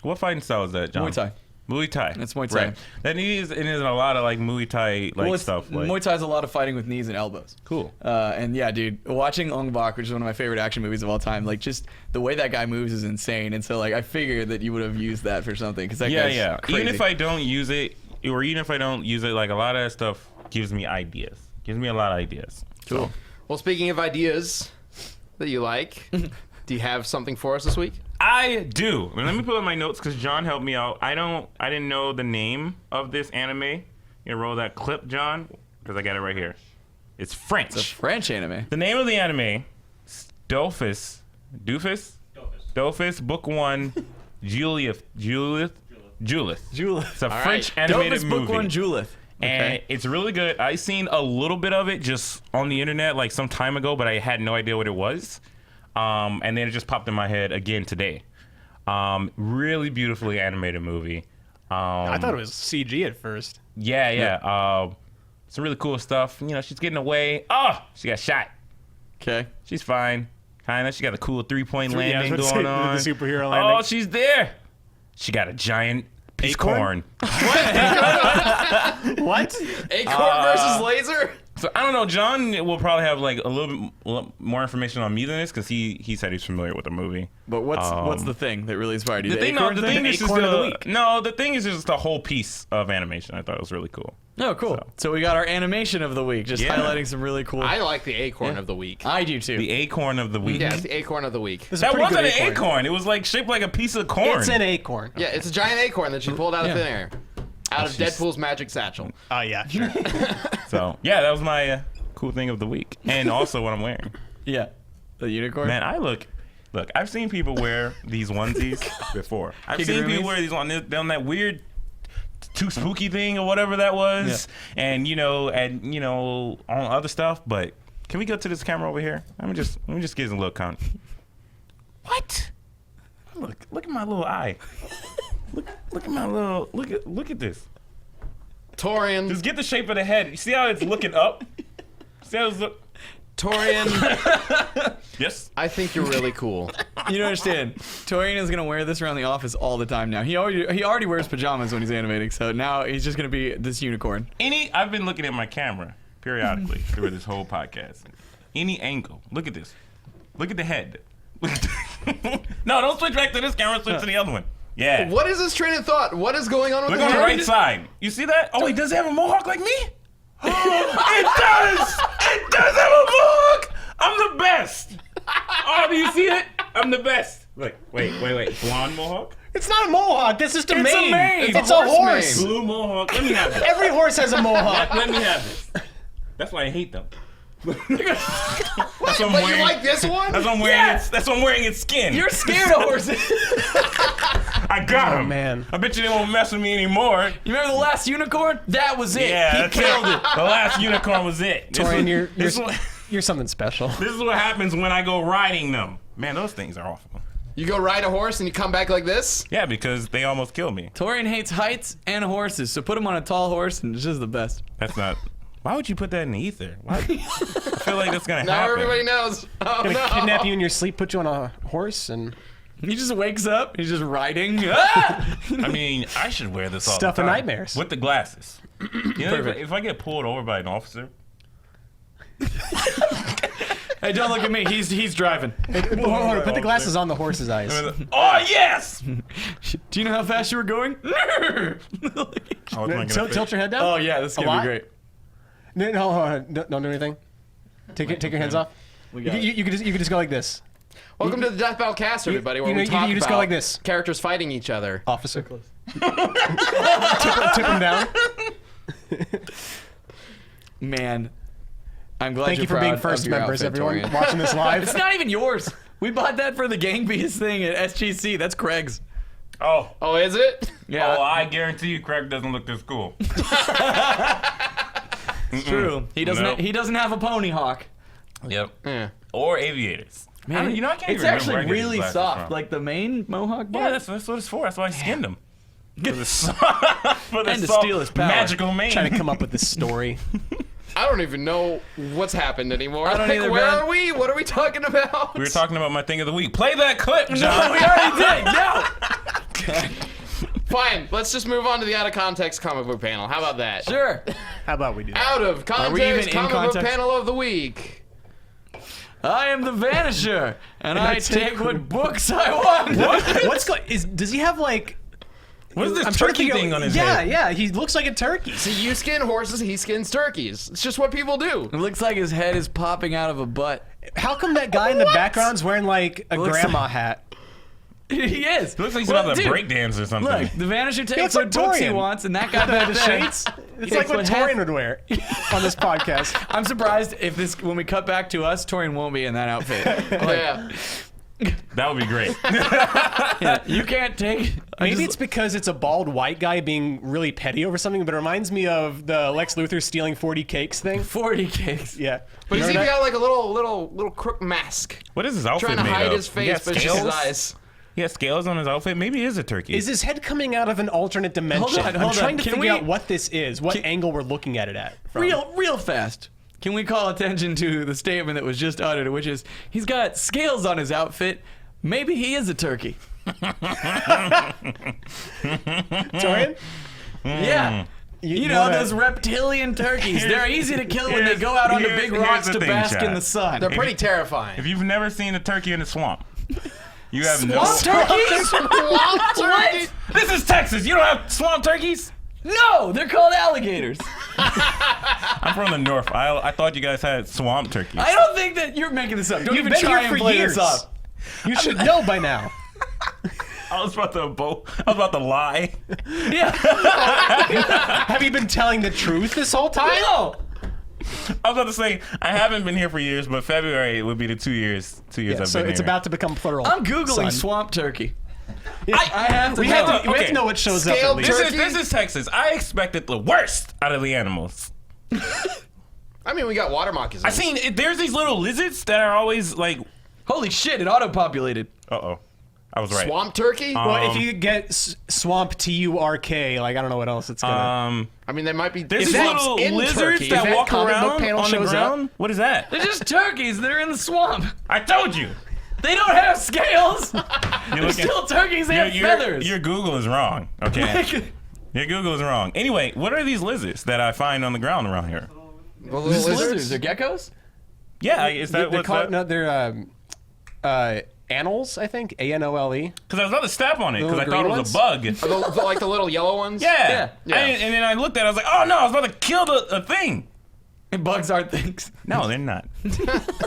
what fighting style is that, John? Muay Thai. Muay Thai. That's Muay Thai. Right. That knee is in a lot of like Muay Thai stuff. Like. Muay Thai's a lot of fighting with knees and elbows. Cool. And yeah, dude, watching Ong Bak, which is one of my favorite action movies of all time, like just the way that guy moves is insane. And so like I figured that you would have used that for something, because that guy's crazy. Even if I don't use it, or even if I don't use it, like a lot of that stuff gives me ideas. Gives me a lot of ideas. Cool. So, Well, speaking of ideas that you like, do you have something for us this week? I do. Let me pull up my notes because John helped me out. I didn't know the name of this anime. You gonna roll that clip, John? Because I got it right here. It's French. It's a French anime. The name of the anime, Doofus, Book 1, Julius. It's a French animated Dopest movie. Book 1, Julith. And it's really good. I seen a little bit of it just on the internet like some time ago, but I had no idea what it was. And then it just popped in my head again today. Really beautifully animated movie. I thought it was CG at first. Yeah. Some really cool stuff. You know, she's getting away. Oh, she got shot. Okay. She's fine. Kinda. She got a cool 3-point Yeah, I was landing about to going say, on. the superhero Oh, landing. she's there. She got a giant piece of Acorn? corn. What? Acorn versus laser? So I don't know. John will probably have like a little bit more information on me than this because he said he's familiar with the movie. But what's the thing that really inspired you? The thing, acorn the thing is just Acorn of the week. the thing is just a whole piece of animation. I thought it was really cool. Oh, cool. So we got our animation of the week, just Yeah. highlighting some really cool. I like the acorn of the week. I do too. The acorn of the week. Yeah, it's the acorn of the week. This is a That pretty wasn't good an acorn. It was like shaped like a piece of corn. It's an acorn. Yeah, it's a giant acorn that she pulled out of Yeah. thin air. Out of she's- Deadpool's magic satchel. Oh, yeah, sure. So yeah, that was my cool thing of the week, and also what I'm wearing. Yeah. The unicorn. Man, Look, I've seen people wear these onesies before. I've seen Kigurumis? people wear these on that weird too spooky thing or whatever that was, and on other stuff. But can we go to this camera over here? Let me just get a little count. What? Look at my little eye. Look at my little look at this. Torian. Just get the shape of the head. You see how it's looking up? See how it's look? Torian, Yes. I think you're really cool. You don't understand. Torrian is gonna wear this around the office all the time now. He already wears pajamas when he's animating, so now he's just gonna be this unicorn. I've been looking at my camera periodically through this whole podcast. Any angle. Look at this. Look at the head. No, don't switch back to this camera. Switch to the other one. Yeah. What is this train of thought? What is going on with Look the on the head? right side. You see that? Oh, he does have a mohawk like me? It does! It does have a mohawk! I'm the best! Oh, do you see it? I'm the best. Look, wait. Blonde mohawk? It's not a mohawk. This is the It's a mane. mane. It's a horse. Blue mohawk. Let me have this. Every horse has a mohawk. Let me have this. That's why I hate them. That's what I'm But wearing. you like this one? That's what I'm wearing. That's what I'm wearing its skin. You're scared of horses. I got him. man. I bet you they won't mess with me anymore. You remember the last unicorn? That was it. Yeah, he that's killed it. The last unicorn was it. Torian, This you're something special. is what happens when I go riding them. Man, those things are awful. You go ride a horse and you come back like this? Yeah, because they almost killed me. Torrian hates heights and horses, so put him on a tall horse and it's just the best. That's not. Why would you put that in the ether? Why? I feel like that's gonna Now happen. everybody knows. Oh, Gonna no. kidnap you in your sleep, put you on a horse, and He just wakes up, he's just riding. Ah! I mean, I should wear this all Stuff the of time. nightmares. With the glasses. You know, Perfect. if I get pulled over by an officer, Hey, don't look at me. He's driving. hold on, put the glasses on the horse's eyes. oh yes! Do you know how fast you were going? Oh, it's not gonna fit. Tilt your head down. Oh yeah, this is A gonna lot? be great. No, hold on. Don't do anything. Take your hands off. You could just go like this. Welcome to the Death Battle Cast, everybody, where you we know, talk you just about go like this. characters fighting each other. Officer. tip him down. Man, I'm glad Thank you're you for being proud first of your members, outfit, everyone Torian. watching this live. It's not even yours. We bought that for the Gang Beast thing at SGC. That's Craig's. Oh, Oh, is it? Yeah, oh, I guarantee you, Craig doesn't look this cool. it's true. He doesn't. Nope. He doesn't have a pony hawk. Yep. Yeah. Or aviators. Man, I can't it's even remember actually where I get these really glasses soft. from. Like the main mohawk. Yeah, part. that's what it's for. That's why I skinned them. For the And to steal his power. magical mane. Trying to come up with this story. I don't even know what's happened anymore. I don't Like, either, where Ben. are we? What are we talking about? We were talking about my thing of the week. Play that clip, No, John. we already did. No. Fine, let's just move on to the out of context comic book panel. How about that? Sure. How about we do that? Out of we even context in comic book context? panel of the week. I am the Vanisher, and I I take take what books I want. Does he have like What is this I'm trying to turkey figure thing out- on his yeah, head? Yeah, he looks like a turkey. See, you skin horses, he skins turkeys. It's just what people do. It looks like his head is popping out of a butt. How come that guy in the background's wearing like a Looks grandma hat? He is. Looks like he's Well, about to dude, break dance or something. Look, the Vanisher takes looks what like books he Torrian. wants, and that guy back The there. shades? It's takes like what half- Torrian would wear on this podcast. I'm surprised if this, when we cut back to us, Torrian won't be in that outfit. Yeah. That would be great. You can't take. Maybe it's because it's a bald white guy being really petty over something, but it reminds me of the Lex Luthor stealing 40 cakes thing. 40 cakes. Yeah. But he's Remember even that? got like a little crook mask. What is his outfit Trying to made hide of? his He face, got but it's just his scales? eyes. He has scales on his outfit. Maybe he is a turkey. Is his head coming out of an alternate dimension? Hold on, I'm trying to Can figure we- out what this is, what angle we're looking at it at. From. Real fast. Can we call attention to the statement that was just uttered, which is he's got scales on his outfit. Maybe he is a turkey. Torrian? Yeah. You know, wanna- those reptilian turkeys. They're easy to kill when they go out onto big here's rocks the to thing, bask in Chad. the sun. They're pretty terrifying. If you've never seen a turkey in a swamp, you have Swamp no. turkeys? Swamp turkey? This is Texas. You don't have swamp turkeys? No, they're called alligators. I'm from the north. I thought you guys had swamp turkeys. I don't think that you're making this up. Don't You've even been try here and for play years. this up. You should know by now. I was about to lie. Yeah. Have you been telling the truth this whole time? No. I was about to say I haven't been here for years, but February would be the 2 years. 2 years Yeah, I've so been it's here. about to become plural. I'm Googling son. swamp turkey. Yeah. I have to We know. have to Okay. know what shows Scaled up at least. turkey. This is Texas. I expected the worst out of the animals. I mean, we got water moccasins. I seen there's these little lizards that are always like, Holy shit, it auto-populated. I was right. swamp turkey. Well, if you get swamp TURK, like I don't know what else it's gonna. I mean, they might be. There's if these that's little in lizards turkey, that if walk comic book around panel on the shows ground. What is that? They're just turkeys that are in the swamp. I told you. They don't have scales. You're They're looking- still turkeys. They have feathers. Your Google is wrong. Okay. Your Google is wrong. Anyway, what are these lizards that I find on the ground around here? The little These lizards. They're geckos? Yeah, is that they're what's called, that? no, they're anoles, I think. ANOLE. Because I was about to step on it because I Little thought it green was a bug. Like the little yellow ones. Yeah. Yeah. And then I looked at it, I was like, oh no, I was about to kill a thing. And bugs aren't things. No, they're not.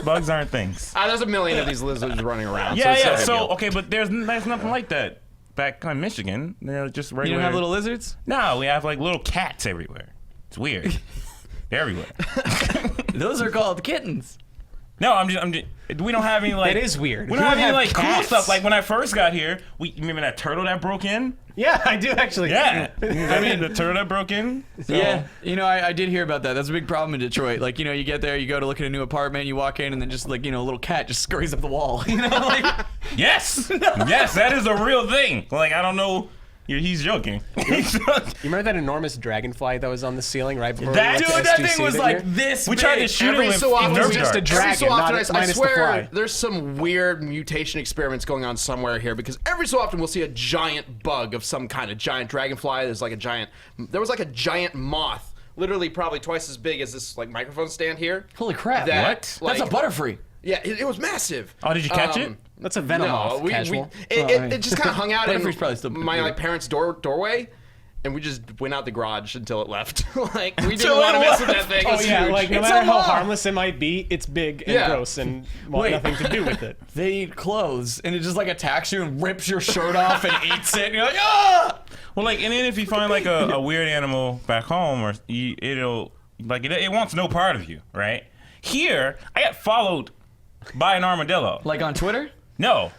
Bugs aren't things. There's a million of these lizards running around. Yeah, so yeah. it's no big So, deal. okay, but there's nothing like that back in Michigan. They're just regular. You don't have little lizards? No, we have like little cats everywhere. It's weird. They're everywhere. Those are called kittens. No, I'm just. We don't have any like. That is weird. We Who don't have would any have like cool cats? stuff. Like when I first got here, you remember that turtle that broke in? Yeah, I do actually. Yeah. I mean, the turtle that broke in. So, Yeah, you know, I did hear about that. That's a big problem in Detroit. Like, you know, you get there, you go to look at a new apartment, you walk in, and then just like, you know, a little cat just scurries up the wall. You know, like Yes. Yes, that is a real thing. Like I don't know. He's joking. He's joking. You remember that enormous dragonfly that was on the ceiling right before That- we dude, went to that SGC thing was that like year? this. We big. tried to shoot Every him so with often, nerf was just darts. a dragon, every so often, not- I minus the swear fly. there's some weird mutation experiments going on somewhere here because every so often we'll see a giant bug of some kind, a giant dragonfly. There was like a giant moth, literally probably twice as big as this like microphone stand here. Holy crap! That, What? like- That's a butterfree. Yeah, it was massive. Oh, did you catch it? That's a venom No, off, casual. it just kind of hung out in Butterfree's probably still my big. like parents' doorway. And we just went out the garage until it left. Like we didn't Until want to it mess with that left. thing. It Oh was yeah, huge. like no It's matter a how moth. harmless it might be, it's big and Yeah. gross and want Wait. nothing to do with it. They eat clothes, and it just like attacks you and rips your shirt off and eats it, and you're like, ah! Well, like, and then if you find like a weird animal back home, or it'll like it wants no part of you, right? Here, I got followed by an armadillo. Like on Twitter? No,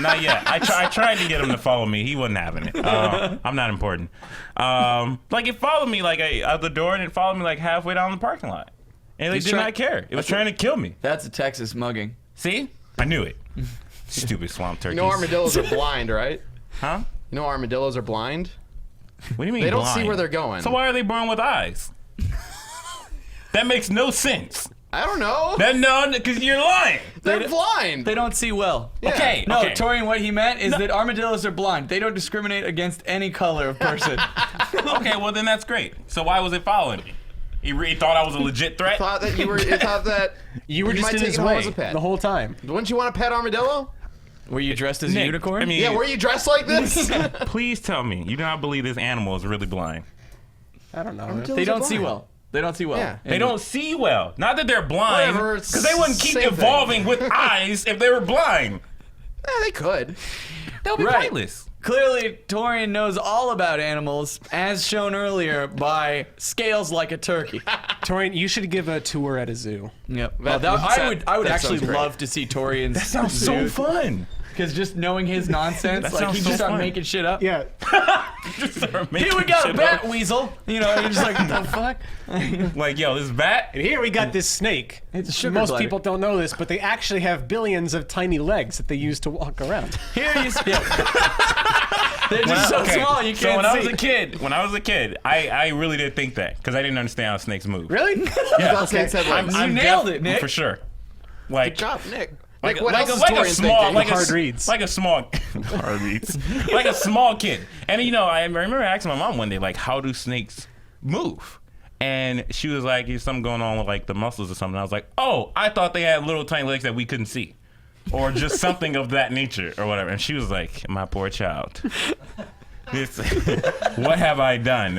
not yet. I tried to get him to follow me. He wasn't having it. I'm not important. Like it followed me like out the door, and it followed me like halfway down the parking lot, and it He's did try- not care. It was trying to kill me. That's a Texas mugging. See, I knew it. Stupid swamp turkeys. You know armadillos are blind, right? Huh? You know armadillos are blind. What do you mean? They don't see blind? where they're going. So why are they born with eyes? That makes no sense. I don't know. No, because you're lying. They're blind. They don't see well. Yeah. Okay. No, okay. Torrian, what he meant is that armadillos are blind. They don't discriminate against any color of person. Okay, well then that's great. So why was it following me? He thought I was a legit threat. Thought that you were. Thought that You were just might in take his it home way as a pet. the whole time. Wouldn't you want a pet armadillo? Were you dressed as a Nick, unicorn? I mean, Yeah, were you dressed like this? please tell me you do not believe this animal is really blind. I don't know. they don't see well. They don't see well. Yeah. They don't see well. Not that they're blind, Whatever, it's because they wouldn't keep same thing. evolving with eyes if they were blind. They could. That would be Right. pointless. Clearly, Torrian knows all about animals, as shown earlier by scales like a turkey. Torrian, you should give a tour at a zoo. Yep. That- I would that actually sounds great. love to see Torrian's. That sounds so fun. Because just knowing his nonsense, That like sounds he so just start fun. making shit up. Yeah. Here we got a bat weasel. You know, you're just like, the fuck? Like, yo, this bat. And here we got this snake. It's a sugar Most glider. people don't know this, but they actually have billions of tiny legs that they use to walk around. Here you see. They're just so small you can't So when see. I was a kid, I really did think that because I didn't understand how snakes move. Really? You thought snakes had legs. You nailed it, Nick. For sure. Like, Good job, Nick. like, what like, else is like a Torrian small, thinking? like Hard a, reads. like a small, hard reads, like a small kid. And you know, I remember asking my mom one day, like, how do snakes move? And she was like, "There's something going on with like the muscles or something." I was like, "Oh, I thought they had little tiny legs that we couldn't see, or just something of that nature, or whatever." And she was like, "My poor child." This, what have I done?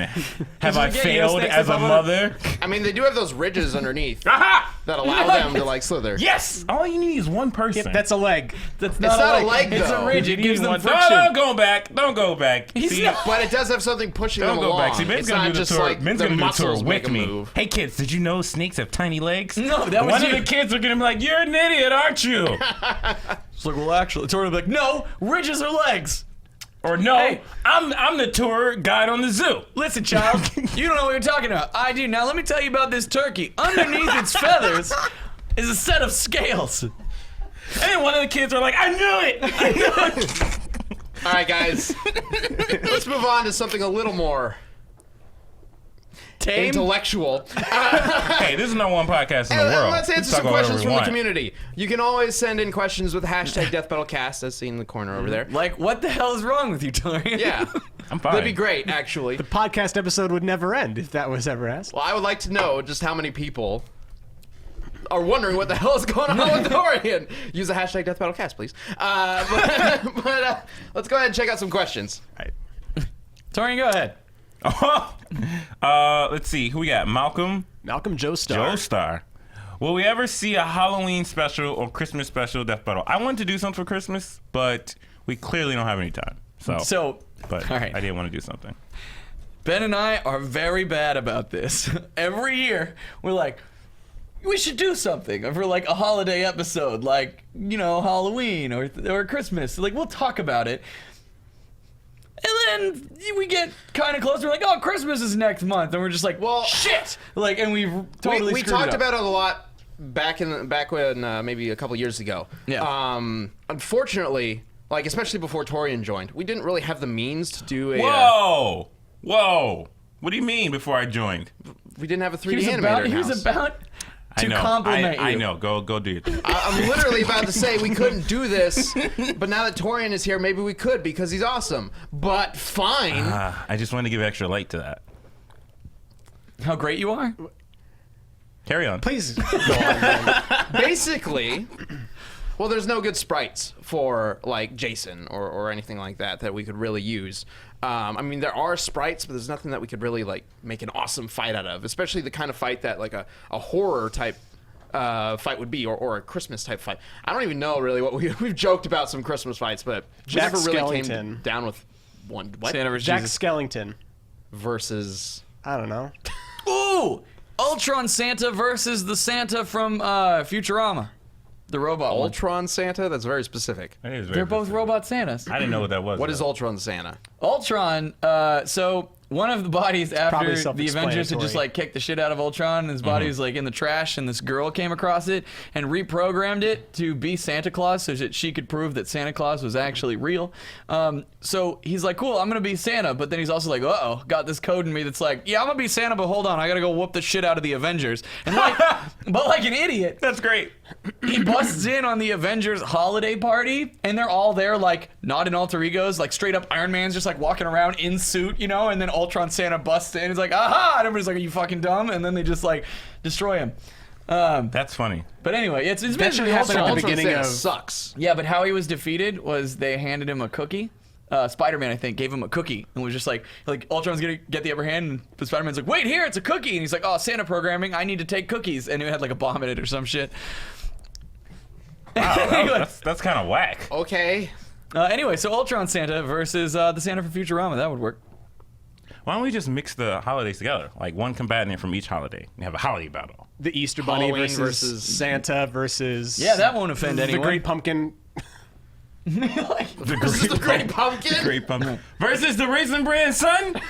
Have I failed as a mother? I mean, they do have those ridges underneath Aha! that allow them to like slither. Yes! All you need is one person. That's a leg. That's It's not a leg, It's though. a ridge. It gives them No, friction. don't go back. Don't go back. See, But it does have something pushing don't them go along. back. See, Ben's It's gonna not do the just tour. like Ben's the gonna do the tour muscles make with them me. move. Hey, kids, did you know snakes have tiny legs? No, that was One you. of the kids are gonna be like, "You're an idiot, aren't you?" It's like, well, actually, it's already like, no, ridges are legs. Or no, Hey. I'm the tour guide on the zoo. Listen, child, you don't know what you're talking about. I do. Now let me tell you about this turkey. Underneath its feathers is a set of scales. And then one of the kids are like, "I knew it." I knew it. All right, guys. Let's move on to something a little more Tame. intellectual. Hey, this is not one podcast in the world. Let's We answer talk some about questions whatever from we the want. community. You can always send in questions with hashtag DeathBattleCast, as seen in the corner over there. Like, what the hell is wrong with you, Torrian? Yeah, I'm fine. that'd be great, actually. Podcast episode would never end if that was ever asked. Well, I would like to know just how many people are wondering what the hell is going on with Torrian. Use the hashtag DeathBattleCast, please. But let's go ahead and check out some questions. Torrian, go ahead. Let's see who we got. Malcolm Malcolm Joestar. Joestar. Will we ever see a Halloween special or Christmas special Death Battle? I wanted to do something for Christmas, but we clearly don't have any time. So, But all right. I did want to do something. Ben and I are very bad about this. Every year, we're like, we should do something for like a holiday episode, like, you know, Halloween or Christmas. Like, we'll talk about it. And then we get kind of close. We're like, oh, Christmas is next month. And we're just like, well, shit. Like, and we've totally we screwed talked it up. about it a lot back when maybe a couple years ago. Yeah. Unfortunately, like especially before Torrian joined, we didn't really have the means to do a. Whoa! Whoa! What do you mean before I joined? We didn't have a 3D He was animator. about, in he was house. about I to know. compliment you. I know. Go do your thing. I'm literally about to say we couldn't do this, but now that Torrian is here, maybe we could because he's awesome. But fine. I just wanted to give extra light to that. How great you are. Carry on. Please go on, Ben. Basically, well, there's no good sprites for like Jason or anything like that we could really use. I mean, there are sprites, but there's nothing that we could really like make an awesome fight out of, especially the kind of fight that like a horror type fight would be, or a Christmas type fight. I don't even know really what we've joked about some Christmas fights, but we Jack never really Skellington. came down with one. What? Santa versus Jack Jesus. Skellington. Versus I don't know. Ooh! Ultron Santa versus the Santa from Futurama. The robot one. Ultron Santa? That's very specific. That is very They're both specific. robot Santas. I didn't know what that was. What is though. Ultron Santa? Ultron, so one of the bodies after Probably the Avengers had just self-explanatory. like kicked the shit out of Ultron, and his body was like in the trash, and this girl came across it and reprogrammed it to be Santa Claus so that she could prove that Santa Claus was actually real. So he's like, cool, I'm gonna be Santa, but then he's also like, uh-oh, got this code in me that's like, yeah, I'm gonna be Santa, but hold on, I gotta go whoop the shit out of the Avengers. And like, but like an idiot, That's great. he busts in on the Avengers holiday party, and they're all there, like, not in alter egos, like, straight up Iron Man's just, like, walking around in suit, you know, and then Ultron Santa busts in, he's like, aha, and everybody's like, are you fucking dumb? And then they just, like, destroy him. That's funny. But anyway, it's That been should happen at the beginning Santa of. sucks. Yeah, but how he was defeated was they handed him a cookie. Spider-Man, I think, gave him a cookie and was just like Ultron's gonna get the upper hand, and Spider-Man's like, wait, here, it's a cookie, and he's like, oh, Santa programming, I need to take cookies, and it had like a bomb in it or some shit. Wow, that's kind of whack. Okay. Anyway, so Ultron Santa versus the Santa from Futurama, that would work. Why don't we just mix the holidays together? Like one combatant from each holiday. We have a holiday battle. The Easter Bunny Halloween versus Santa versus. Yeah, that won't offend the anyone. Great Pumpkin. The Great Pumpkin. Great pumpkin versus the Raisin Bran son.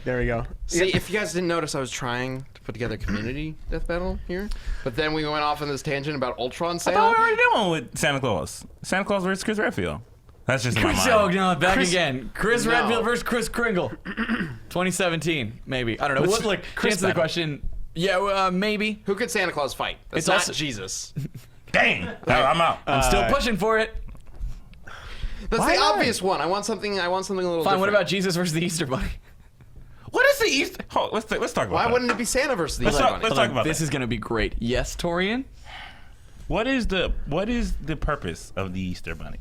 There we go. See, if you guys didn't notice, I was trying to put together a community death battle here, but then we went off on this tangent about Ultron I Santa. thought we already did one with Santa Claus. Santa Claus versus Chris Redfield. That's just in my So, mind. no, back again. Chris No. Redfield versus Chris Kringle. 2017, maybe. I don't know. Let's- What, Chris answer the battle. question. Yeah, maybe. Who could Santa Claus fight? That's It's not also- Jesus. Dang, I'm out. I'm still pushing for it. That's Why the not? obvious one. I want something a little Fine, different. what about Jesus versus the Easter Bunny? What is the Easter? Hold, let's talk about Why that. wouldn't it be Santa versus the Let's Easter talk- Bunny? let's talk about This that. is going to be great. Yes, Torrian? What is the purpose of the Easter Bunny?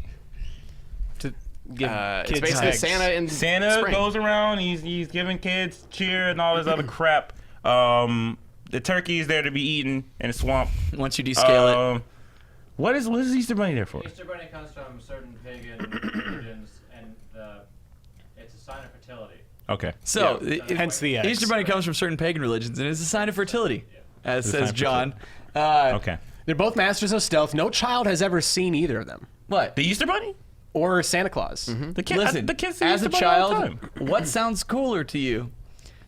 To give It's kids basically eggs. Santa in Santa spring. goes around. He's giving kids cheer and all this other crap. The turkey is there to be eaten in a swamp. Once you descale it. What is Easter Bunny there for? Easter Bunny comes from certain pagan religions, and it's a sign of fertility. Okay. So, Hence the eggs. Easter Bunny comes from certain pagan religions and is a sign of fertility, as It's a says sign of John. Okay. They're both masters of stealth. No child has ever seen either of them. What? The Easter Bunny? Or Santa Claus. The kid, Listen, the kids see as Easter a Bunny all the child, time. what sounds cooler to you?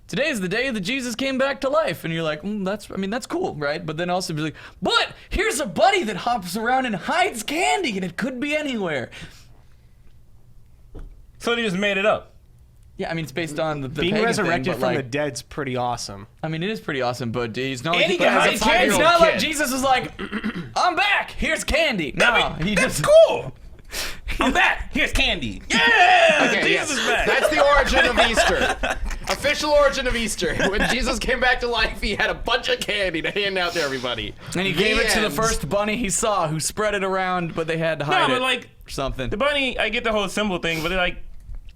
Today is the day that Jesus came back to life, and you're like, that's cool, right? But then also be like, but here's a bunny that hops around and hides candy, and it could be anywhere. So they just made it up. Yeah, I mean, it's based on the Being pagan resurrected thing, but from the like, dead's pretty awesome. I mean, it is pretty awesome, but he's not. And he but can as a hide five-year-old candy. It's not like kid. Jesus was like, I'm back. Here's candy. No, he That's just cool. I'm back. Here's candy. Yeah, Okay, Jesus yes. is back. That's the origin of Easter. Official origin of Easter. When Jesus came back to life, he had a bunch of candy to hand out to everybody. and he gave it to the end. first bunny he saw, who spread it around, but they had to hide no, it. but like or something. the bunny, I get the whole symbol thing, but they're like,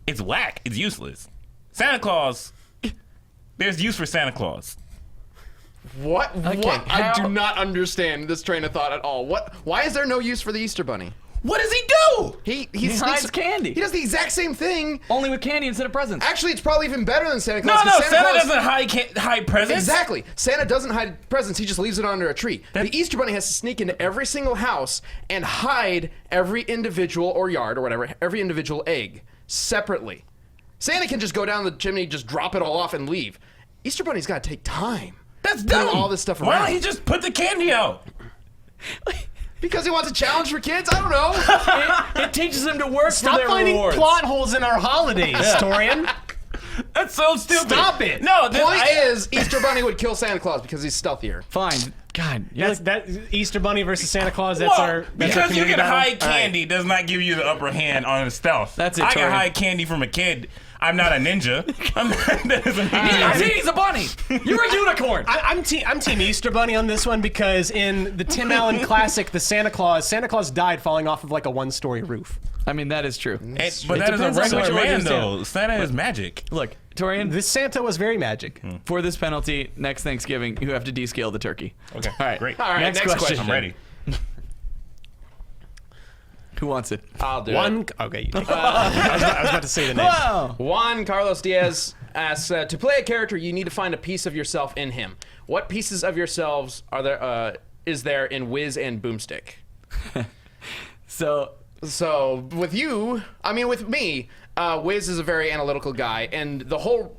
it's whack. It's useless. Santa Claus. There's use for Santa Claus. What? Okay, What? I how- do not understand this train of thought at all. What? Why is there no use for the Easter Bunny? What does he do? He hides candy. He does the exact same thing. Only with candy instead of presents. Actually, it's probably even better than Santa No, Claus. no, 'cause Santa Claus- doesn't hide presents. Exactly. Santa doesn't hide presents. He just leaves it under a tree. The Easter Bunny has to sneak into every single house and hide every individual or yard or whatever, every individual egg separately. Santa can just go down the chimney, just drop it all off and leave. Easter Bunny's got to take time. That's Putting dumb. all this stuff Why around. don't he just put the candy out? Because he wants a challenge for kids? I don't know. It teaches them to work for Stop their finding rewards. plot holes in our holidays, Torian. That's so stupid. Stop it. No, Point is, Easter Bunny would kill Santa Claus because he's stealthier. Fine. God, you're That's like, that Easter Bunny versus Santa Claus. That's our because you community can battle. hide candy does not give you the upper hand on stealth. That's it, I can Torian. hide candy from a kid. I'm not a ninja. That doesn't mean yeah, anything. see, he's a bunny. You're a unicorn. I'm Team Easter Bunny on this one because in the Tim Allen classic, the Santa Claus died falling off of like a one-story roof. I mean, that is true. But It that is a depends on regular what you man, understand. though. Santa is magic. Look, Torian, This Santa was very magic. for this penalty, next Thanksgiving, you have to descale the turkey. Okay, All right. great. All right, Next next question. question. I'm ready. Who wants it? I'll do it. One. Okay. I was about to say the name. Wow. Juan Carlos Diaz asks, to play a character, you need to find a piece of yourself in him. What pieces of yourselves are there? Is there in Wiz and Boomstick? So, So with you, I mean with me, Wiz is a very analytical guy, and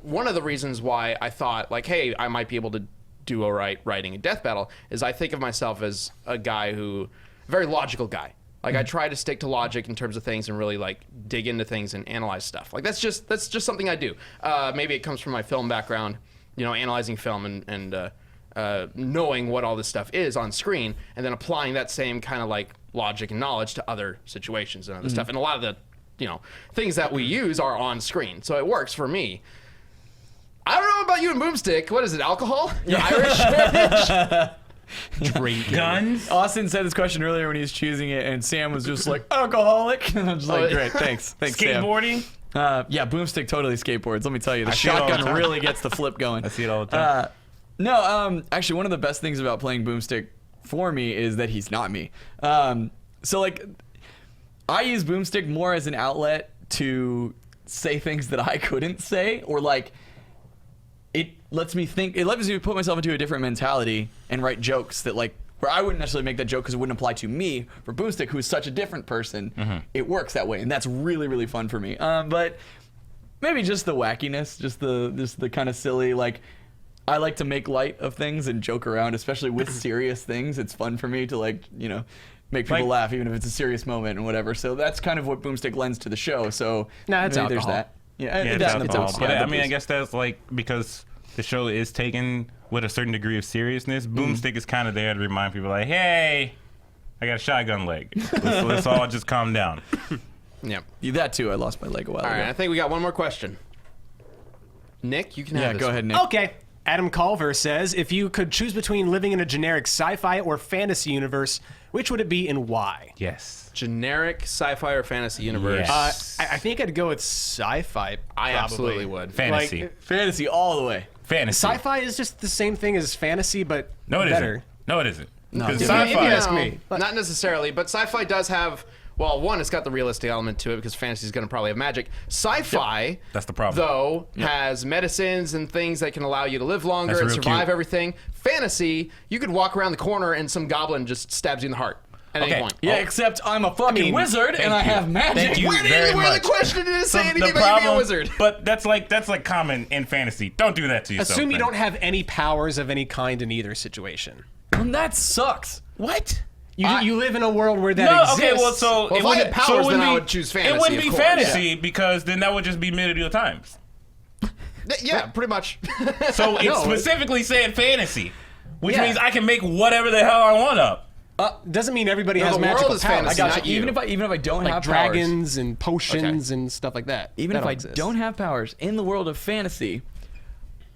one of the reasons why I thought like, hey, I might be able to do all right writing a death battle is I think of myself as a guy very logical guy. Like I try to stick to logic in terms of things and really like dig into things and analyze stuff. Like that's just something I do. Maybe it comes from my film background, analyzing film and knowing what all this stuff is on screen, and then applying that same kind of like logic and knowledge to other situations and other stuff. And a lot of the things that we use are on screen, so it works for me. I don't know about you and Boomstick. What is it, alcohol? You're Irish? Drinking. Guns. Austin said this question earlier when he was choosing it, and Sam was just like, alcoholic. And I'm just like, great, thanks. Thanks, Sam. Skateboarding. Yeah, Boomstick totally skateboards. Let me tell you, the see it all the shotgun time. really gets the flip going. I see it all the time. No, actually, one of the best things about playing Boomstick for me is that he's not me. So, like, I use Boomstick more as an outlet to say things that I couldn't say, or, like, it lets me think, it lets me put myself into a different mentality and write jokes that, like, where I wouldn't necessarily make that joke because it wouldn't apply to me. For Boomstick, who's such a different person, it works that way, and that's really, really fun for me. But maybe just the wackiness, just the kind of silly, like, I like to make light of things and joke around, especially with serious things. It's fun for me to, like, you know, make people laugh, even if it's a serious moment and whatever. So that's kind of what Boomstick lends to the show. So No, it's maybe there's alcohol. that. Yeah, Yeah, that it's and the alcohol. booze. But Yeah, I the mean, I booze. guess that's like because the show is taken with a certain degree of seriousness. Boomstick is kind of there to remind people, like, hey, I got a shotgun leg. Let's all just calm down. Yep. That too. I lost my leg a while All ago. right, I think we got one more question. Nick, you can have Yeah, this go one. ahead, Nick. Okay. Adam Culver says, if you could choose between living in a generic sci-fi or fantasy universe, which would it be and why? Yes. Generic sci-fi or fantasy universe? Yes. I think I'd go with sci-fi. I probably. absolutely would. Fantasy. Like, Fantasy all the way. Fantasy. sci-fi is just the same thing as fantasy, but No, it better. isn't. No, it isn't. Because If you sci-fi. ask me. Not necessarily, but sci-fi does have. Well, one, it's got the realistic element to it because fantasy is going to probably have magic. Sci-fi, That's the problem. though, has medicines and things that can allow you to live longer That's and real survive cute. everything. Fantasy, you could walk around the corner and some goblin just stabs you in the heart at any Okay. point. Yeah, except I'm a fucking mean, wizard and I you. have magic. Thank you. Where very the much. question didn't say So anything the about you being a problem- wizard. But that's like common in fantasy. Don't do that to yourself. Assume you then. don't have any powers of any kind in either situation. And that sucks. What? You live in a world where that No, exists. okay, well, so Well, if it I wouldn't had powers, it wouldn't then I be- would choose fantasy, It wouldn't be of course. fantasy because then that would just be medieval times. Yeah, pretty much. So it's No. specifically saying fantasy, which Yeah. means I can make whatever the hell I want up. Doesn't mean everybody No, has the world magical is powers. fantasy, I got not you. you. Even if I don't Like have powers, dragons and potions and stuff like that. even That if I exist. don't have powers in the world of fantasy,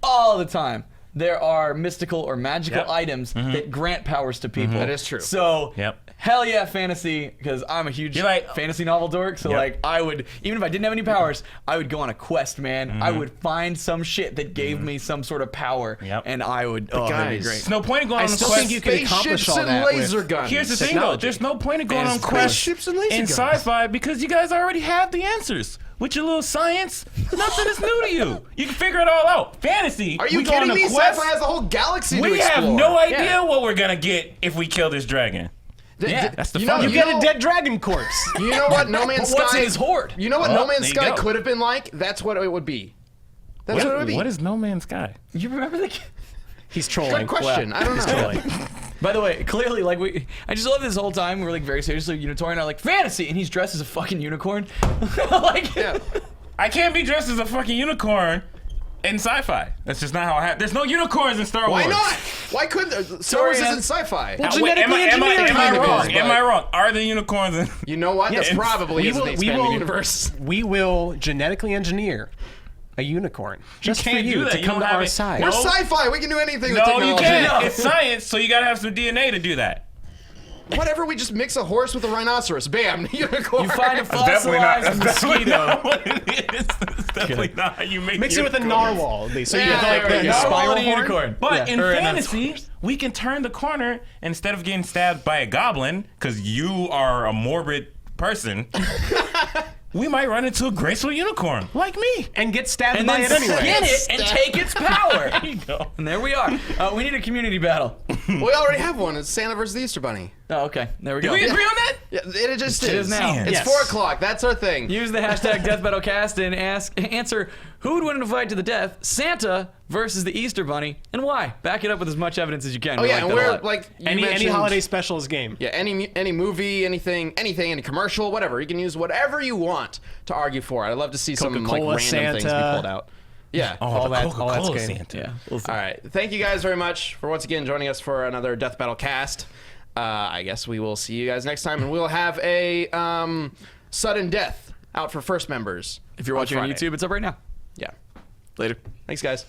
all the time there are mystical or magical Yep. items that grant powers to people. That is true. So, Yep. hell yeah, fantasy, because I'm a huge You're like- fantasy novel dork. So, Yep. like, I would, even if I didn't have any powers, I would go on a quest, man. I would find some shit that gave me some sort of power, Yep. and I would, that'd be guys, great. There's no point in going I on a still quest. think you can accomplish Spaceships all and that laser with guns. Here's the thing, though. technology. There's no point in going on Spaceships quests and laser in guns. sci-fi because you guys already have the answers. With your little science, nothing is new to you. You can figure it all out. Fantasy. Are you we go on kidding a me? quest, Sci-fi has the whole galaxy to We explore. have no idea Yeah. what we're gonna get if we kill this dragon. Yeah, that's the you fun. know, You you get know- a dead dragon corpse. You know what No Man's But what's Sky? in his hoard? You know what Well, No Man's there you Sky go. could have been like? That's what it would be. That's what it would be. What is No Man's Sky? You remember the? He's trolling. Good question. I don't know. Trolling. By the way, clearly, like I just love this whole time. We're like very seriously, Torian and I are like fantasy, and he's dressed as a fucking unicorn. Like, Yeah. I can't be dressed as a fucking unicorn in sci-fi. That's just not how I have. There's no unicorns in Star Wars. Why not? Why couldn't there? Star Wars Torian. isn't sci-fi. Well, Wait, am I genetically wrong? engineering Am I wrong? Are there unicorns in? You know what? That's Yes. probably We isn't will- the we expanding will- universe. We will genetically engineer a unicorn just can't for do you that. to You come don't to have our it. side. We're No. sci-fi. We can do anything with No, you technology. can't. It's science, so you gotta have some DNA to do that. Whatever. We just mix a horse with a rhinoceros. Bam. Unicorn. you find a That's definitely not. fossilized That's definitely mosquito. not what it is. That's definitely not how you make. Mix it with a unicorns. narwhal. So you Yeah, get like there we the go. spiral Narwhal and a horn. unicorn. But Yeah. in Or, and fantasy, we can turn the corner and instead of getting stabbed by a goblin, because you are a morbid person, we might run into a graceful unicorn like me. And get stabbed and by then it anyway. skin it and take its power. There you go. And there we are. We need a community battle. We already have one. It's Santa versus the Easter Bunny. Oh, okay. There we Do go. we agree on that? Yeah, it just It is now. It's Yes. 4 o'clock. That's our thing. Use the hashtag DeathBattleCast and answer who would win in a fight to the death, Santa versus the Easter Bunny, and why. Back it up with as much evidence as you can. Oh We yeah, like and that a we're lot. like you Any mentioned- holiday specials game. Yeah, any movie, anything, any commercial, whatever. You can use whatever you want to argue for it. I'd love to see some like Coca-Cola, random things be Santa. pulled out. Yeah. All the that's Coca-Cola game. Santa. yeah. We'll see. All right. Thank you guys very much for once again joining us for another Death Battle cast. I guess we will see you guys next time, and we'll have a sudden death out for first members. If you're watching on Friday. YouTube, it's up right now. Yeah. Later. Thanks, guys.